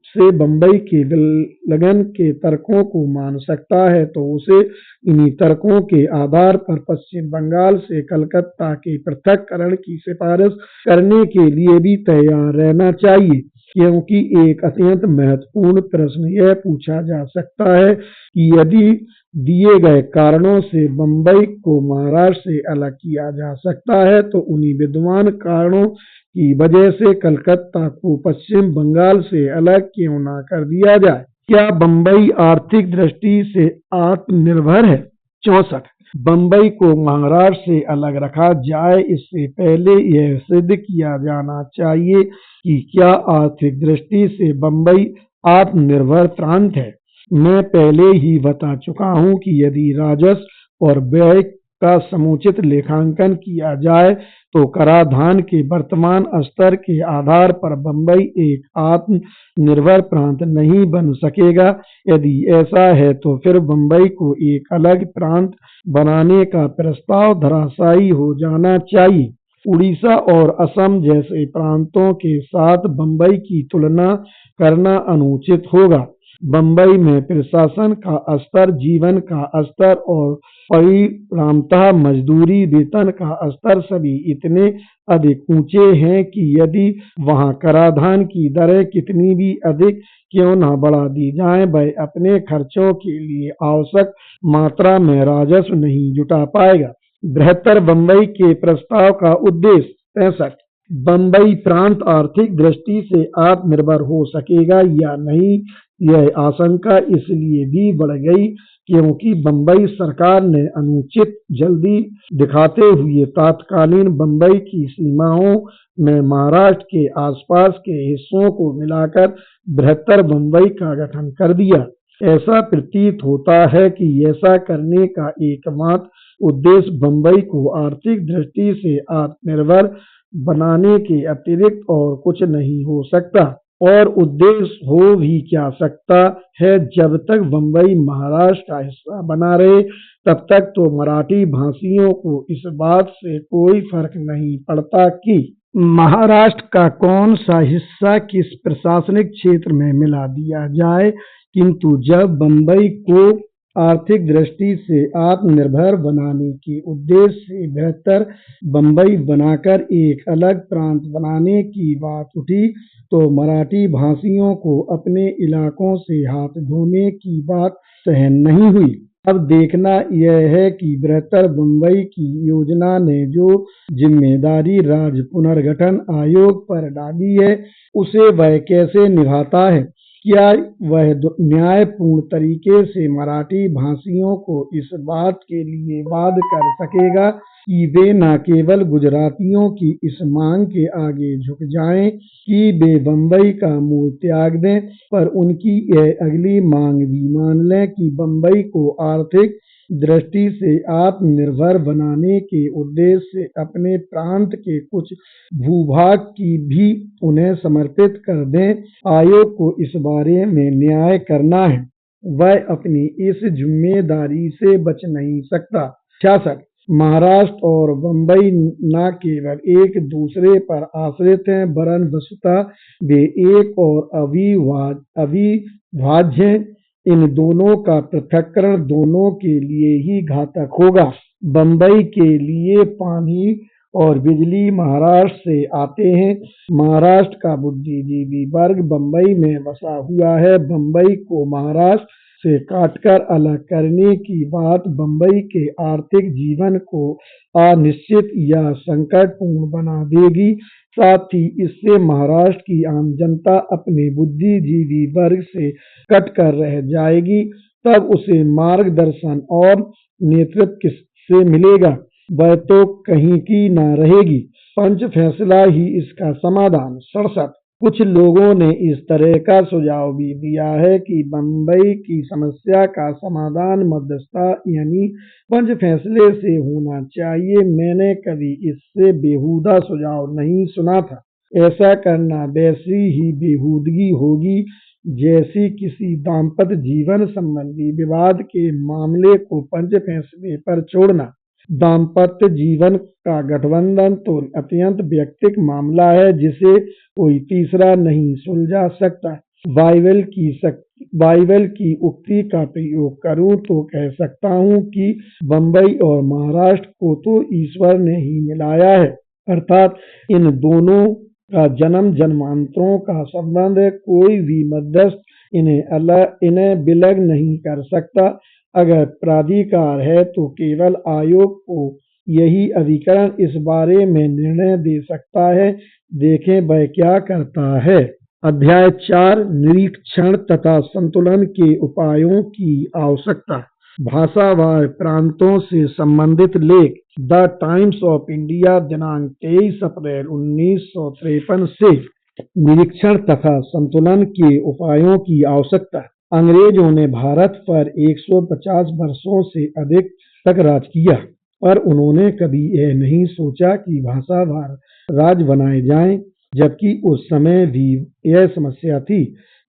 से बंबई के विलयन के तर्कों को मान सकता है, तो उसे इन्हीं तर्कों के आधार पर पश्चिम बंगाल से कलकत्ता के पृथक्करण की सिफारिश करने के लिए भी तैयार रहना चाहिए, क्योंकि एक अत्यंत महत्वपूर्ण प्रश्न यह पूछा जा सकता है कि यदि दिए गए कारणों से बंबई को महाराष्ट्र से अलग किया जा सकता है, तो उन्हीं विद्यमान कारणों की वजह से कलकत्ता को पश्चिम बंगाल से अलग क्यों न कर दिया जाए। क्या बंबई आर्थिक दृष्टि से आत्मनिर्भर है? 64 बंबई को महाराष्ट्र से अलग रखा जाए, इससे पहले यह सिद्ध किया जाना चाहिए कि क्या आर्थिक दृष्टि से बंबई आत्मनिर्भर प्रांत है। मैं पहले ही बता चुका हूं कि यदि राजस्व और व्यय का समुचित लेखांकन किया जाए, तो कराधान के वर्तमान स्तर के आधार पर बंबई एक आत्मनिर्भर प्रांत नहीं बन सकेगा। यदि ऐसा है, तो फिर बंबई को एक अलग प्रांत बनाने का प्रस्ताव धराशायी हो जाना चाहिए। उड़ीसा और असम जैसे प्रांतों के साथ बंबई की तुलना करना अनुचित होगा। बंबई में प्रशासन का स्तर, जीवन का स्तर और परिणामतः मजदूरी वेतन का स्तर सभी इतने अधिक ऊंचे हैं कि यदि वहां कराधान की दरें कितनी भी अधिक क्यों न बढ़ा दी जाएं, वह अपने खर्चों के लिए आवश्यक मात्रा में राजस्व नहीं जुटा पाएगा। बृहत्तर बंबई के प्रस्ताव का उद्देश्य। 65 बंबई प्रांत आर्थिक दृष्टि से आत्मनिर्भर हो सकेगा या नहीं, यह आशंका इसलिए भी बढ़ गई क्योंकि बंबई सरकार ने अनुचित जल्दी दिखाते हुए तत्कालीन बंबई की सीमाओं में महाराष्ट्र के आसपास के हिस्सों को मिलाकर बृहत्तर बंबई का गठन कर दिया। ऐसा प्रतीत होता है कि ऐसा करने का एकमात्र उद्देश्य बंबई को आर्थिक दृष्टि से आत्मनिर्भर बनाने के अतिरिक्त और कुछ नहीं हो सकता। और उद्देश्य हो भी क्या सकता है, जब तक बंबई महाराष्ट्र का हिस्सा बना रहे, तब तक तो मराठी भाषियों को इस बात से कोई फर्क नहीं पड़ता कि महाराष्ट्र का कौन सा हिस्सा किस प्रशासनिक क्षेत्र में मिला दिया जाए, किंतु जब बंबई को आर्थिक दृष्टि से आत्मनिर्भर बनाने के उद्देश्य से बेहतर बंबई बनाकर एक अलग प्रांत बनाने की बात उठी, तो मराठी भाषियों को अपने इलाकों से हाथ धोने की बात सहन नहीं हुई। अब देखना यह है कि बृहत्तर बंबई की योजना ने जो जिम्मेदारी राज्य पुनर्गठन आयोग पर डाली है, उसे वह कैसे निभाता है। क्या वह न्यायपूर्ण तरीके से मराठी भाषियों को इस बात के लिए बाध्य कर सकेगा कि वे न केवल गुजरातियों की इस मांग के आगे झुक जाएं कि वे बम्बई का मूल त्याग दें, पर उनकी यह अगली मांग भी मान लें कि बम्बई को आर्थिक दृष्टि से आत्मनिर्भर बनाने के उद्देश्य से अपने प्रांत के कुछ भूभाग की भी उन्हें समर्पित कर दें। आयोग को इस बारे में न्याय करना है, वह अपनी इस जिम्मेदारी से बच नहीं सकता। 66 महाराष्ट्र और बम्बई न केवल एक दूसरे पर आश्रित हैं, वरन वस्तुतः वे एक और अविभाज्य हैं। इन दोनों का पृथक्करण दोनों के लिए ही घातक होगा। बम्बई के लिए पानी और बिजली महाराष्ट्र से आते हैं। महाराष्ट्र का बुद्धिजीवी वर्ग बम्बई में बसा हुआ है। बम्बई को महाराष्ट्र से काटकर अलग करने की बात बम्बई के आर्थिक जीवन को अनिश्चित या संकटपूर्ण बना देगी। साथ ही इससे महाराष्ट्र की आम जनता अपने बुद्धिजीवी वर्ग से कटकर रह जाएगी। तब उसे मार्गदर्शन और नेतृत्व किससे मिलेगा? वह तो कहीं की न रहेगी। पंच फैसला ही इसका समाधान। 67 कुछ लोगों ने इस तरह का सुझाव भी दिया है कि बम्बई की समस्या का समाधान मध्यस्थता यानी पंच फैसले से होना चाहिए। मैंने कभी इससे बेहुदा सुझाव नहीं सुना था। ऐसा करना वैसी ही बेहूदगी होगी जैसी किसी दाम्पत्य जीवन संबंधी विवाद के मामले को पंच फैसले पर छोड़ना। दाम्पत्य जीवन का गठबंधन तो अत्यंत व्यक्तिगत मामला है जिसे कोई तीसरा नहीं सुलझा सकता। बाइबल की उक्ति का प्रयोग करूं तो कह सकता हूं कि बम्बई और महाराष्ट्र को तो ईश्वर ने ही मिलाया है, अर्थात इन दोनों का जन्म जन्मांतरों का संबंध है। कोई भी मध्यस्थ इन्हें विलग नहीं कर सकता। अगर प्राधिकार है तो केवल आयोग को यही अधिकरण इस बारे में निर्णय दे सकता है। देखें वह क्या करता है। अध्याय 4 निरीक्षण तथा संतुलन के उपायों की आवश्यकता। भाषावार प्रांतों से संबंधित लेख। द टाइम्स ऑफ इंडिया दिनांक 23 अप्रैल 1953 से निरीक्षण तथा संतुलन के उपायों की आवश्यकता। अंग्रेजों ने भारत पर 150 वर्षों से अधिक तक राज किया, पर उन्होंने कभी यह नहीं सोचा कि भाषावार राज्य बनाए जाएं, जबकि उस समय भी यह समस्या थी।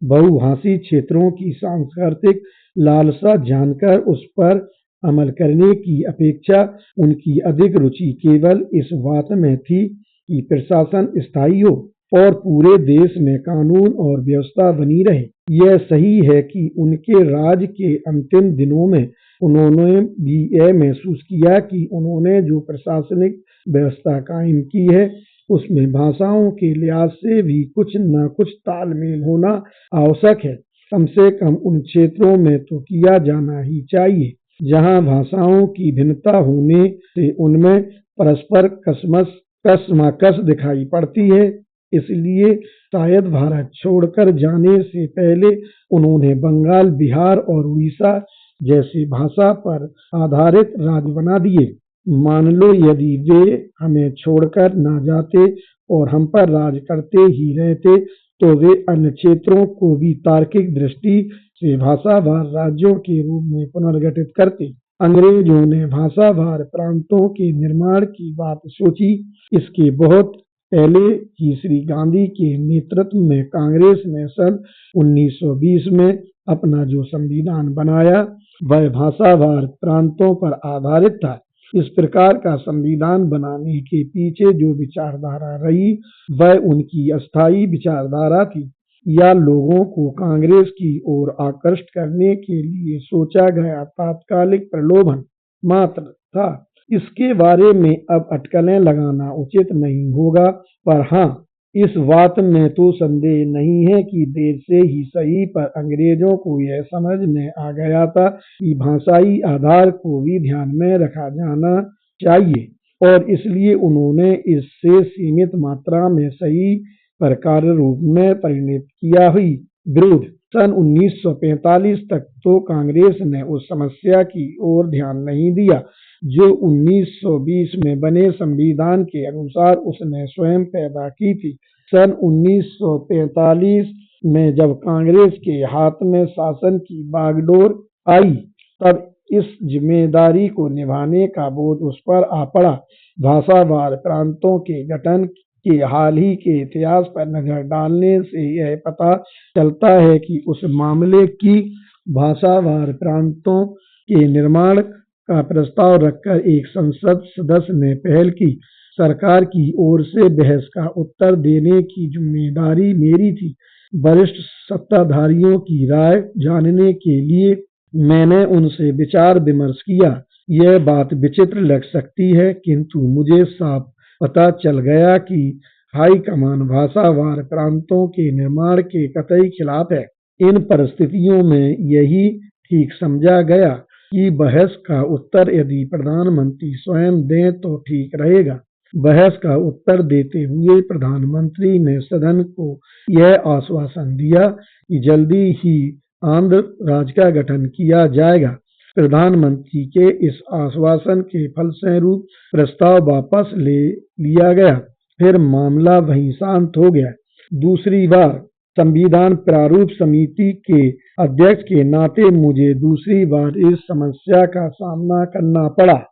बहुभाषी क्षेत्रों की सांस्कृतिक लालसा जानकर उस पर अमल करने की अपेक्षा उनकी अधिक रुचि केवल इस बात में थी कि प्रशासन स्थायी हो और पूरे देश में कानून और व्यवस्था बनी रहे। यह सही है कि उनके राज के अंतिम दिनों में उन्होंने भी यह महसूस किया कि उन्होंने जो प्रशासनिक व्यवस्था कायम की है उसमें भाषाओं के लिहाज से भी कुछ न कुछ तालमेल होना आवश्यक है। कम से कम उन क्षेत्रों में तो किया जाना ही चाहिए जहां भाषाओं की भिन्नता होने से उनमें परस्पर कशमकश दिखाई पड़ती है। इसलिए शायद भारत छोड़कर जाने से पहले उन्होंने बंगाल, बिहार और उड़ीसा जैसे भाषा पर आधारित राज्य बना दिए। मान लो यदि वे हमें छोड़कर न जाते और हम पर राज करते ही रहते तो वे अन्य क्षेत्रों को भी तार्किक दृष्टि से भाषावार राज्यों के रूप में पुनर्गठित करते। अंग्रेजों ने भाषावार प्रांतों के निर्माण की बात सोची। इसके बहुत पहले ही श्री गांधी के नेतृत्व में कांग्रेस ने सन 1920 में अपना जो संविधान बनाया वह भाषावार प्रांतों पर आधारित था। इस प्रकार का संविधान बनाने के पीछे जो विचारधारा रही वह उनकी अस्थायी विचारधारा थी या लोगों को कांग्रेस की ओर आकर्षित करने के लिए सोचा गया तात्कालिक प्रलोभन मात्र था। इसके बारे में अब अटकलें लगाना उचित नहीं होगा, पर हाँ, इस बात में तो संदेह नहीं है कि देर से ही सही पर अंग्रेजों को यह समझ में आ गया था कि भाषाई आधार को भी ध्यान में रखा जाना चाहिए और इसलिए उन्होंने इससे सीमित मात्रा में सही पर कार्य रूप में परिणत किया हुई विरोध। सन 1945 तक तो कांग्रेस ने उस समस्या की ओर ध्यान नहीं दिया। जो 1920 में बने संविधान के अनुसार उसने स्वयं पैदा की थी। सन 1945 में जब कांग्रेस के हाथ में शासन की बागडोर आई, तब इस जिम्मेदारी को निभाने का बोझ उस पर आ पड़ा। भाषावार प्रांतों के गठन के हाल ही के इतिहास पर नजर डालने से यह पता चलता है कि उस मामले की भाषावार प्रांतों के निर्माण का प्रस्ताव रखकर एक संसद सदस्य ने पहल की। सरकार की ओर से बहस का उत्तर देने की जिम्मेदारी मेरी थी। वरिष्ठ सत्ताधारियों की राय जानने के लिए मैंने उनसे विचार विमर्श किया। यह बात विचित्र लग सकती है, किंतु मुझे साफ पता चल गया कि हाईकमान भाषावार प्रांतों के निर्माण के कतई खिलाफ है। इन परिस्थितियों में यही ठीक समझा गया कि बहस का उत्तर यदि प्रधानमंत्री स्वयं दें तो ठीक रहेगा। बहस का उत्तर देते हुए प्रधानमंत्री ने सदन को यह आश्वासन दिया कि जल्दी ही आंध्र राज्य का गठन किया जाएगा। प्रधानमंत्री के इस आश्वासन के फलस्वरूप प्रस्ताव वापस ले लिया गया। फिर मामला वहीं शांत हो गया। दूसरी बार संविधान प्रारूप समिति के अध्यक्ष के नाते मुझे दूसरी बार इस समस्या का सामना करना पड़ा।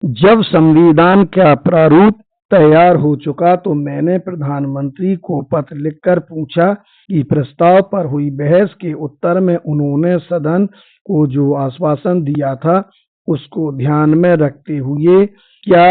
जब संविधान का प्रारूप तैयार हो चुका तो मैंने प्रधानमंत्री को पत्र लिखकर पूछा कि प्रस्ताव पर हुई बहस के उत्तर में उन्होंने सदन को जो आश्वासन दिया था उसको ध्यान में रखते हुए क्या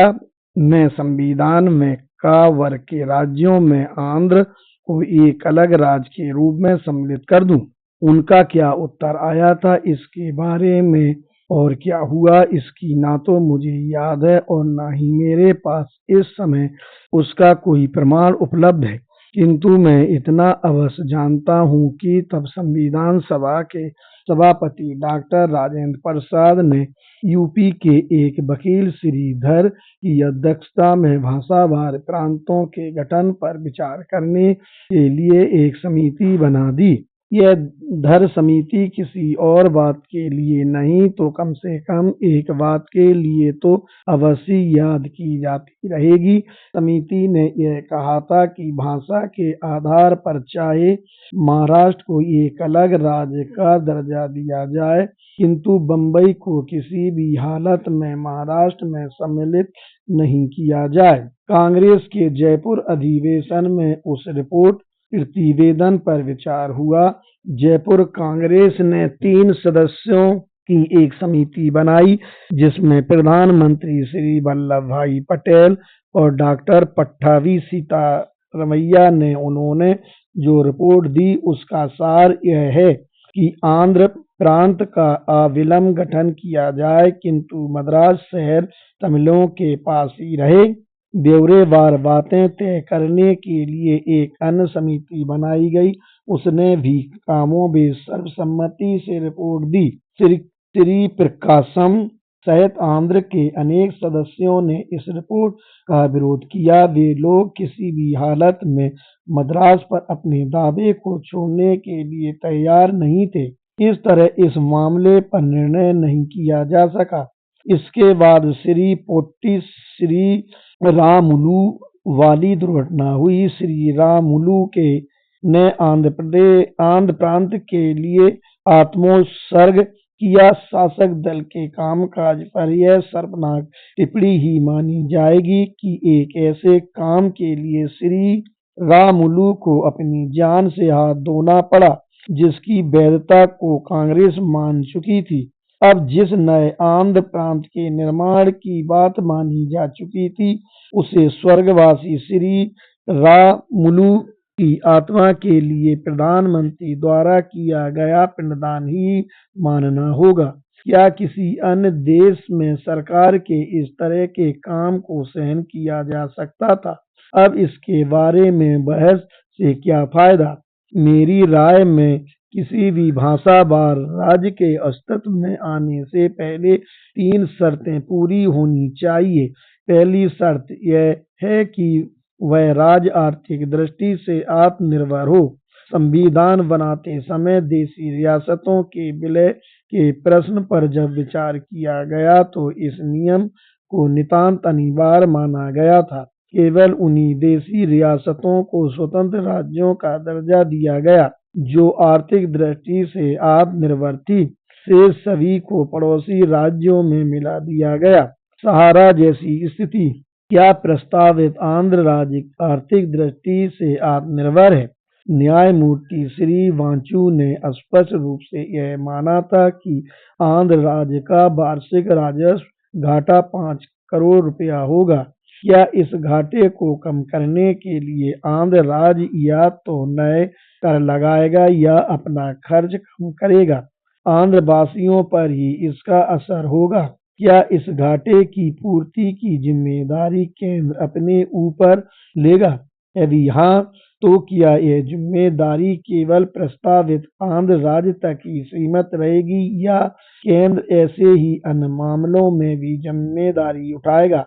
मैं संविधान में का वर्ग के राज्यों में आंध्र को एक अलग राज्य के रूप में सम्मिलित कर दूं। उनका क्या उत्तर आया था इसके बारे में और क्या हुआ इसकी ना तो मुझे याद है और ना ही मेरे पास इस समय उसका कोई प्रमाण उपलब्ध है, किंतु मैं इतना अवश्य जानता हूँ कि तब संविधान सभा के सभापति डॉक्टर राजेंद्र प्रसाद ने यूपी के एक वकील श्रीधर की अध्यक्षता में भाषावार प्रांतों के गठन पर विचार करने के लिए एक समिति बना दी। यह धर समिति किसी और बात के लिए नहीं तो कम से कम एक बात के लिए तो अवश्य याद की जाती रहेगी। समिति ने यह कहा था कि भाषा के आधार पर चाहे महाराष्ट्र को एक अलग राज्य का दर्जा दिया जाए, किंतु बम्बई को किसी भी हालत में महाराष्ट्र में सम्मिलित नहीं किया जाए। कांग्रेस के जयपुर अधिवेशन में उस रिपोर्ट प्रतिवेदन पर विचार हुआ। जयपुर कांग्रेस ने 3 सदस्यों की एक समिति बनाई जिसमें प्रधानमंत्री श्री वल्लभ भाई पटेल और डॉक्टर पट्टाभी सीतारमैया ने उन्होंने जो रिपोर्ट दी उसका सार यह है कि आंध्र प्रांत का अविलंब गठन किया जाए, किंतु मद्रास शहर तमिलों के पास ही रहे। ब्यौरेवार बातें तय करने के लिए एक अन्य समिति बनाई गई। उसने भी कामोबेश सर्वसम्मति से रिपोर्ट दी। श्री प्रकाशम सहित आंध्र के अनेक सदस्यों ने इस रिपोर्ट का विरोध किया। वे लोग किसी भी हालत में मद्रास पर अपने दावे को छोड़ने के लिए तैयार नहीं थे। इस तरह इस मामले पर निर्णय नहीं किया जा सका। इसके बाद श्री पोट्टी श्री रामुलु वाली दुर्घटना हुई। श्री रामुलु ने आंध्र प्रांत के लिए आत्मोत्सर्ग किया। शासक दल के कामकाज पर यह शर्मनाक टिप्पणी ही मानी जाएगी कि एक ऐसे काम के लिए श्री रामुलु को अपनी जान से हाथ धोना पड़ा जिसकी वैधता को कांग्रेस मान चुकी थी। अब जिस नए आंध्र प्रांत के निर्माण की बात मानी जा चुकी थी उसे स्वर्गवासी श्री रामुलु की आत्मा के लिए प्रधानमंत्री द्वारा किया गया पिंडदान ही मानना होगा। क्या किसी अन्य देश में सरकार के इस तरह के काम को सहन किया जा सकता था? अब इसके बारे में बहस से क्या फायदा? मेरी राय में किसी भी भाषावार राज्य के अस्तित्व में आने से पहले 3 शर्तें पूरी होनी चाहिए। पहली शर्त यह है कि वह राज्य आर्थिक दृष्टि से आत्मनिर्भर हो। संविधान बनाते समय देशी रियासतों के विलय के प्रश्न पर जब विचार किया गया तो इस नियम को नितांत अनिवार्य माना गया था। केवल उन्हीं देशी रियासतों को स्वतंत्र राज्यों का दर्जा दिया गया जो आर्थिक दृष्टि से आत्मनिर्भर थी, शेष सभी को पड़ोसी राज्यों में मिला दिया गया। सहारा जैसी स्थिति। क्या प्रस्तावित आंध्र राज्य आर्थिक दृष्टि से आत्मनिर्भर है? न्यायमूर्ति श्री वांचू ने स्पष्ट रूप से यह माना था कि आंध्र राज्य का वार्षिक राजस्व घाटा 5 करोड़ रुपया होगा। क्या इस घाटे को कम करने के लिए आंध्र राज्य या तो नए कर लगाएगा या अपना खर्च कम करेगा? आंध्र वासियों पर ही इसका असर होगा। क्या इस घाटे की पूर्ति की जिम्मेदारी केंद्र अपने ऊपर लेगा? यदि हाँ, तो क्या यह जिम्मेदारी केवल प्रस्तावित आंध्र राज्य तक ही सीमित रहेगी या केंद्र ऐसे ही अन्य मामलों में भी जिम्मेदारी उठाएगा?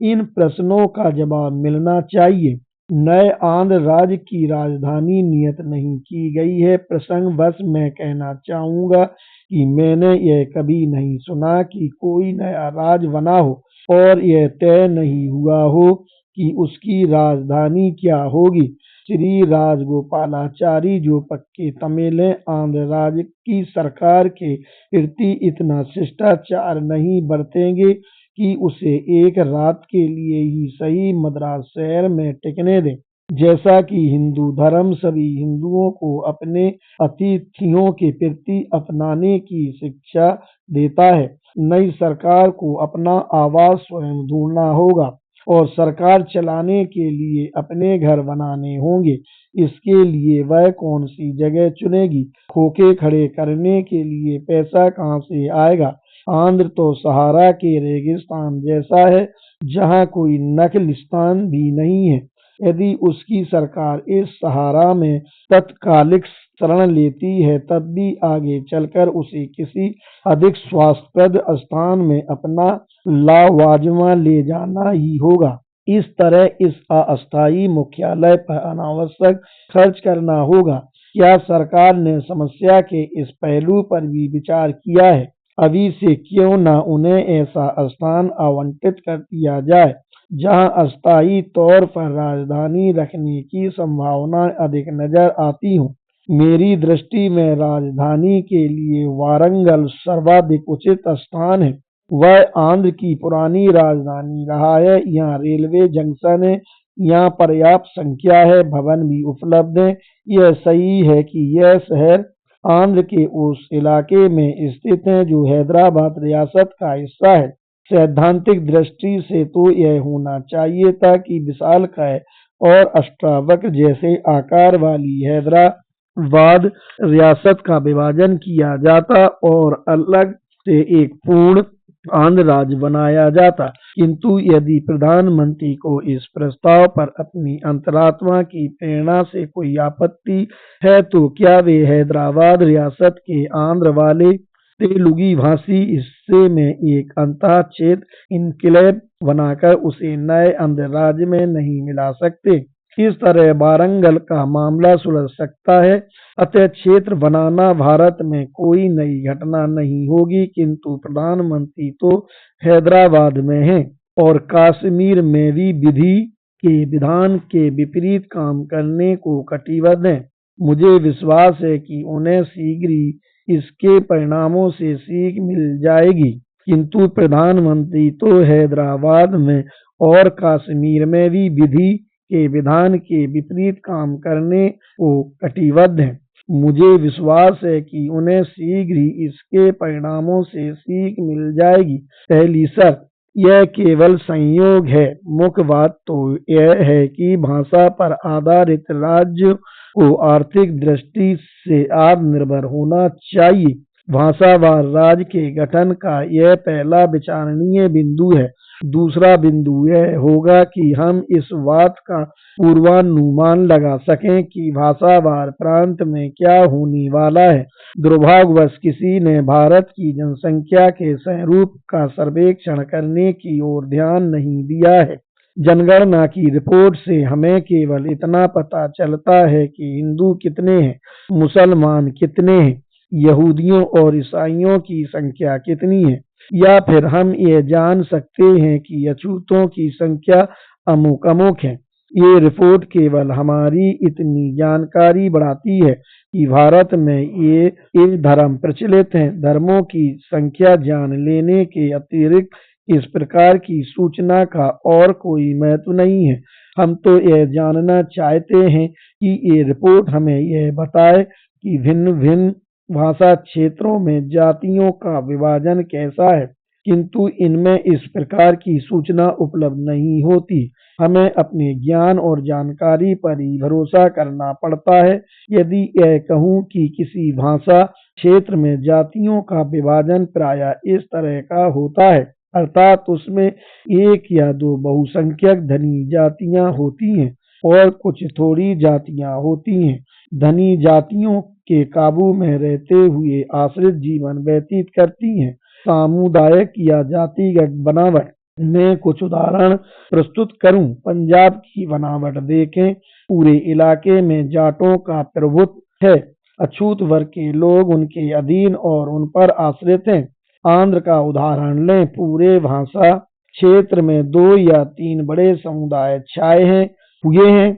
इन प्रश्नों का जवाब मिलना चाहिए। नए आंध्र राज्य की राजधानी नियत नहीं की गई है। प्रसंगवश मैं कहना चाहूंगा कि मैंने यह कभी नहीं सुना कि कोई नया राज्य बना हो और यह तय नहीं हुआ हो कि उसकी राजधानी क्या होगी। श्री राजगोपालाचारी, जो पक्के तमिल हैं, आंध्र राज्य की सरकार के प्रति इतना शिष्टाचार नहीं बरतेंगे कि उसे एक रात के लिए ही सही मद्रास शहर में टिकने दें। जैसा कि हिंदू धर्म सभी हिंदुओं को अपने अतिथियों के प्रति अपनाने की शिक्षा देता है, नई सरकार को अपना आवास स्वयं ढूंढना होगा और सरकार चलाने के लिए अपने घर बनाने होंगे। इसके लिए वह कौन सी जगह चुनेगी? खोखे खड़े करने के लिए पैसा कहाँ से आएगा? आंध्र तो सहारा के रेगिस्तान जैसा है जहाँ कोई नखलिस्तान भी नहीं है। यदि उसकी सरकार इस सहारा में तत्कालिक शरण लेती है तब भी आगे चलकर उसे किसी अधिक स्वास्थ्यप्रद स्थान में अपना लावाजमा ले जाना ही होगा। इस तरह इस अस्थायी मुख्यालय पर अनावश्यक खर्च करना होगा। क्या सरकार ने समस्या के इस पहलू पर भी विचार किया है? अभी से क्यों न उन्हें ऐसा स्थान आवंटित कर दिया जाए जहां अस्थायी तौर पर राजधानी रखने की संभावना अधिक नजर आती हो। मेरी दृष्टि में राजधानी के लिए वारंगल सर्वाधिक उचित स्थान है। वह आंध्र की पुरानी राजधानी रहा है। यहाँ रेलवे जंक्शन है, यहाँ पर्याप्त संख्या है, भवन भी उपलब्ध है। यह सही है कि यह शहर आंध्र के उस इलाके में स्थित है जो हैदराबाद रियासत का हिस्सा है। सैद्धांतिक दृष्टि से तो यह होना चाहिए था कि विशालकाय और अष्टावक्र जैसे आकार वाली हैदराबाद रियासत का विभाजन किया जाता और अलग से एक पूर्ण आंध्र राज्य बनाया जाता। किंतु यदि प्रधानमंत्री को इस प्रस्ताव पर अपनी अंतरात्मा की प्रेरणा से कोई आपत्ति है तो क्या वे हैदराबाद रियासत के आंध्र वाले तेलुगी भाषी हिस्से में एक अंतःक्षेत्र इनक्लेव बनाकर उसे नए आंध्र राज्य में नहीं मिला सकते? इस तरह वारंगल का मामला सुलझ सकता है। अतः क्षेत्र बनाना भारत में कोई नई घटना नहीं होगी, किंतु प्रधानमंत्री तो हैदराबाद में हैं और कश्मीर में भी विधि के विधान के विपरीत काम करने को कटिबद्ध हैं। मुझे विश्वास है कि उन्हें शीघ्र ही इसके परिणामों से सीख मिल जाएगी, किंतु प्रधानमंत्री तो हैदराबाद में और कश्मीर में भी विधि के विधान के विपरीत काम करने को कटिबद्ध हैं। मुझे विश्वास है कि उन्हें शीघ्र ही इसके परिणामों से सीख मिल जाएगी। पहली शर्त, यह केवल संयोग है। मुख्य बात तो यह है कि भाषा पर आधारित राज्य को आर्थिक दृष्टि से आत्मनिर्भर होना चाहिए। भाषावार राज्य के गठन का यह पहला विचारणीय बिंदु है। दूसरा बिंदु यह होगा कि हम इस बात का पूर्वानुमान लगा सकें कि भाषावार प्रांत में क्या होने वाला है। दुर्भाग्यवश किसी ने भारत की जनसंख्या के स्वरूप का सर्वेक्षण करने की ओर ध्यान नहीं दिया है। जनगणना की रिपोर्ट से हमें केवल इतना पता चलता है कि हिंदू कितने हैं, मुसलमान कितने हैं। यहूदियों और ईसाइयों की संख्या कितनी है, या फिर हम यह जान सकते हैं कि अछूतों की संख्या अमुक अमुक है। ये रिपोर्ट केवल हमारी इतनी जानकारी बढ़ाती है कि भारत में ये धर्म प्रचलित हैं। धर्मों की संख्या जान लेने के अतिरिक्त इस प्रकार की सूचना का और कोई महत्व नहीं है। हम तो यह जानना चाहते हैं कि ये रिपोर्ट हमें यह बताए कि भिन्न भिन्न भाषा क्षेत्रों में जातियों का विभाजन कैसा है, किंतु इनमें इस प्रकार की सूचना उपलब्ध नहीं होती। हमें अपने ज्ञान और जानकारी पर ही भरोसा करना पड़ता है। यदि यह कहूँ कि किसी भाषा क्षेत्र में जातियों का विभाजन प्रायः इस तरह का होता है, अर्थात उसमें एक या दो बहुसंख्यक धनी जातियां होती हैं और कुछ थोड़ी जातियां होती हैं। धनी जातियों के काबू में रहते हुए आश्रित जीवन व्यतीत करती हैं। सामुदायिक या जातिगत बनावट में कुछ उदाहरण प्रस्तुत करूं। पंजाब की बनावट देखें। पूरे इलाके में जाटों का प्रभुत्व है। अछूत वर्ग के लोग उनके अधीन और उन पर आश्रित हैं। आंध्र का उदाहरण लें। पूरे भाषा क्षेत्र में 2 या 3 बड़े समुदाय छाए हुए हैं।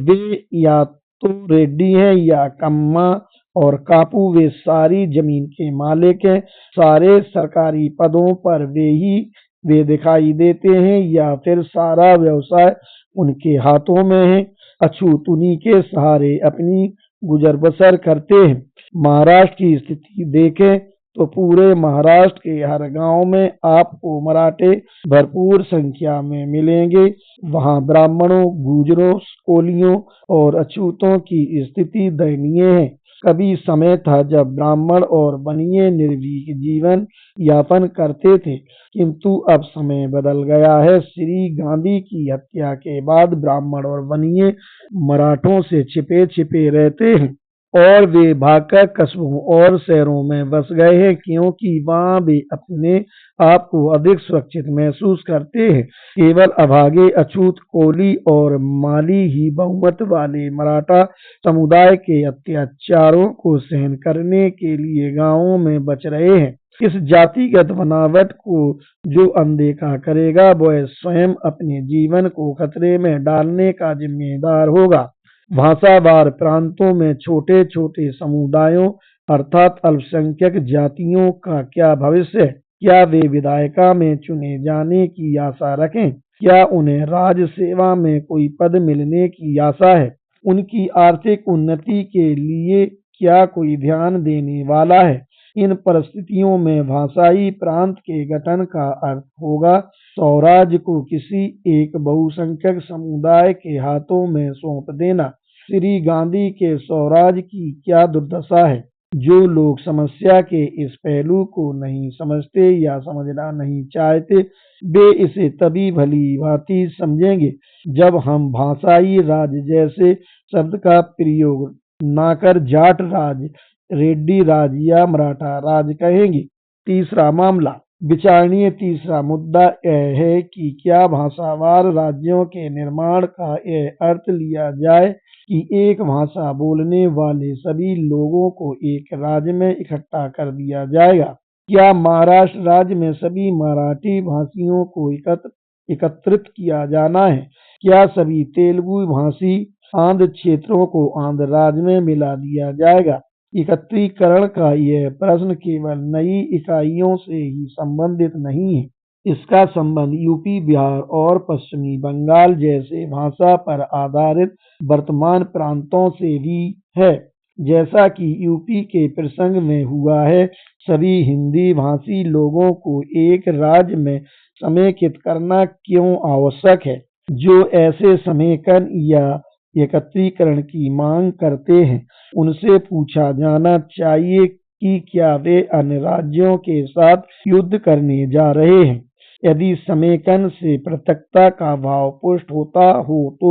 वे या तो रेड्डी हैं या कम्मा और कापू। वे सारी जमीन के मालिक हैं। सारे सरकारी पदों पर वे दिखाई देते हैं या फिर सारा व्यवसाय उनके हाथों में है। अछूत उन्हीं के सहारे अपनी गुजर बसर करते हैं। महाराष्ट्र की स्थिति देखें तो पूरे महाराष्ट्र के हर गांव में आपको मराठे भरपूर संख्या में मिलेंगे। वहां ब्राह्मणों, गुर्जरों, कोलियों और अछूतों की स्थिति दयनीय है। कभी समय था जब ब्राह्मण और बनिए निर्भीक जीवन यापन करते थे, किंतु अब समय बदल गया है। श्री गांधी की हत्या के बाद ब्राह्मण और बनिए मराठों से छिपे छिपे रहते हैं और वे भागकर कस्बों और शहरों में बस गए हैं, क्योंकि वहां वे अपने आप को अधिक सुरक्षित महसूस करते हैं। केवल अभागे, अछूत, कोली और माली ही बहुमत वाले मराठा समुदाय के अत्याचारों को सहन करने के लिए गांवों में बच रहे हैं। इस जातिगत बनावट को जो अनदेखा करेगा वह स्वयं अपने जीवन को खतरे में डालने का जिम्मेदार होगा। भाषावार प्रांतों में छोटे छोटे समुदायों अर्थात अल्पसंख्यक जातियों का क्या भविष्य है? क्या वे विधायिका में चुने जाने की आशा रखें? क्या उन्हें राज सेवा में कोई पद मिलने की आशा है? उनकी आर्थिक उन्नति के लिए क्या कोई ध्यान देने वाला है? इन परिस्थितियों में भाषाई प्रांत के गठन का अर्थ होगा स्वराज्य को किसी एक बहुसंख्यक समुदाय के हाथों में सौंप देना। श्री गांधी के स्वराज्य की क्या दुर्दशा है। जो लोग समस्या के इस पहलू को नहीं समझते या समझना नहीं चाहते, वे इसे तभी भली भांति समझेंगे जब हम भाषाई राज जैसे शब्द का प्रयोग ना कर जाट राज, रेड्डी राज या मराठा राज कहेंगे। तीसरा मामला विचारणीय तीसरा मुद्दा यह है कि क्या भाषावार राज्यों के निर्माण का यह अर्थ लिया जाए कि एक भाषा बोलने वाले सभी लोगों को एक राज्य में इकट्ठा कर दिया जाएगा। क्या महाराष्ट्र राज्य में सभी मराठी भाषियों को एकत्रित किया जाना है? क्या सभी तेलुगु भाषी आंध्र क्षेत्रों को आंध्र राज्य में मिला दिया जाएगा? एकत्रीकरण का यह प्रश्न केवल नई इकाइयों से ही संबंधित नहीं है। इसका संबंध यूपी, बिहार और पश्चिमी बंगाल जैसे भाषा पर आधारित वर्तमान प्रांतों से भी है। जैसा कि यूपी के प्रसंग में हुआ है, सभी हिंदी भाषी लोगों को एक राज्य में समेकित करना क्यों आवश्यक है? जो ऐसे समेकन या एकत्रीकरण की मांग करते हैं, उनसे पूछा जाना चाहिए कि क्या वे अन्य राज्यों के साथ युद्ध करने जा रहे हैं। यदि समेकन से पृथकता का भाव पुष्ट होता हो तो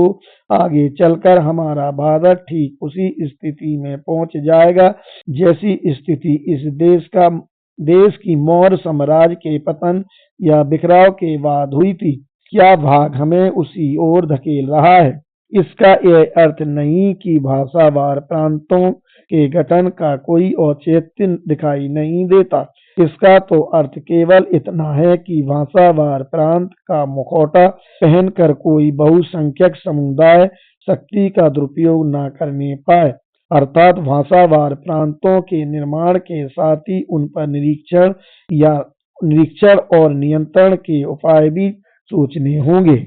आगे चलकर हमारा भारत ठीक उसी स्थिति में पहुंच जाएगा जैसी स्थिति इस देश की मौर्य साम्राज्य के पतन या बिखराव के बाद हुई थी। क्या भाग हमें उसी ओर धकेल रहा है? इसका यह अर्थ नहीं कि भाषावार प्रांतों के गठन का कोई औचित्य दिखाई नहीं देता। इसका तो अर्थ केवल इतना है कि भाषावार प्रांत का मुखौटा पहनकर कोई बहुसंख्यक समुदाय शक्ति का दुरुपयोग न करने पाए, अर्थात भाषावार प्रांतों के निर्माण के साथ ही उन पर निरीक्षण और नियंत्रण के उपाय भी सोचने होंगे।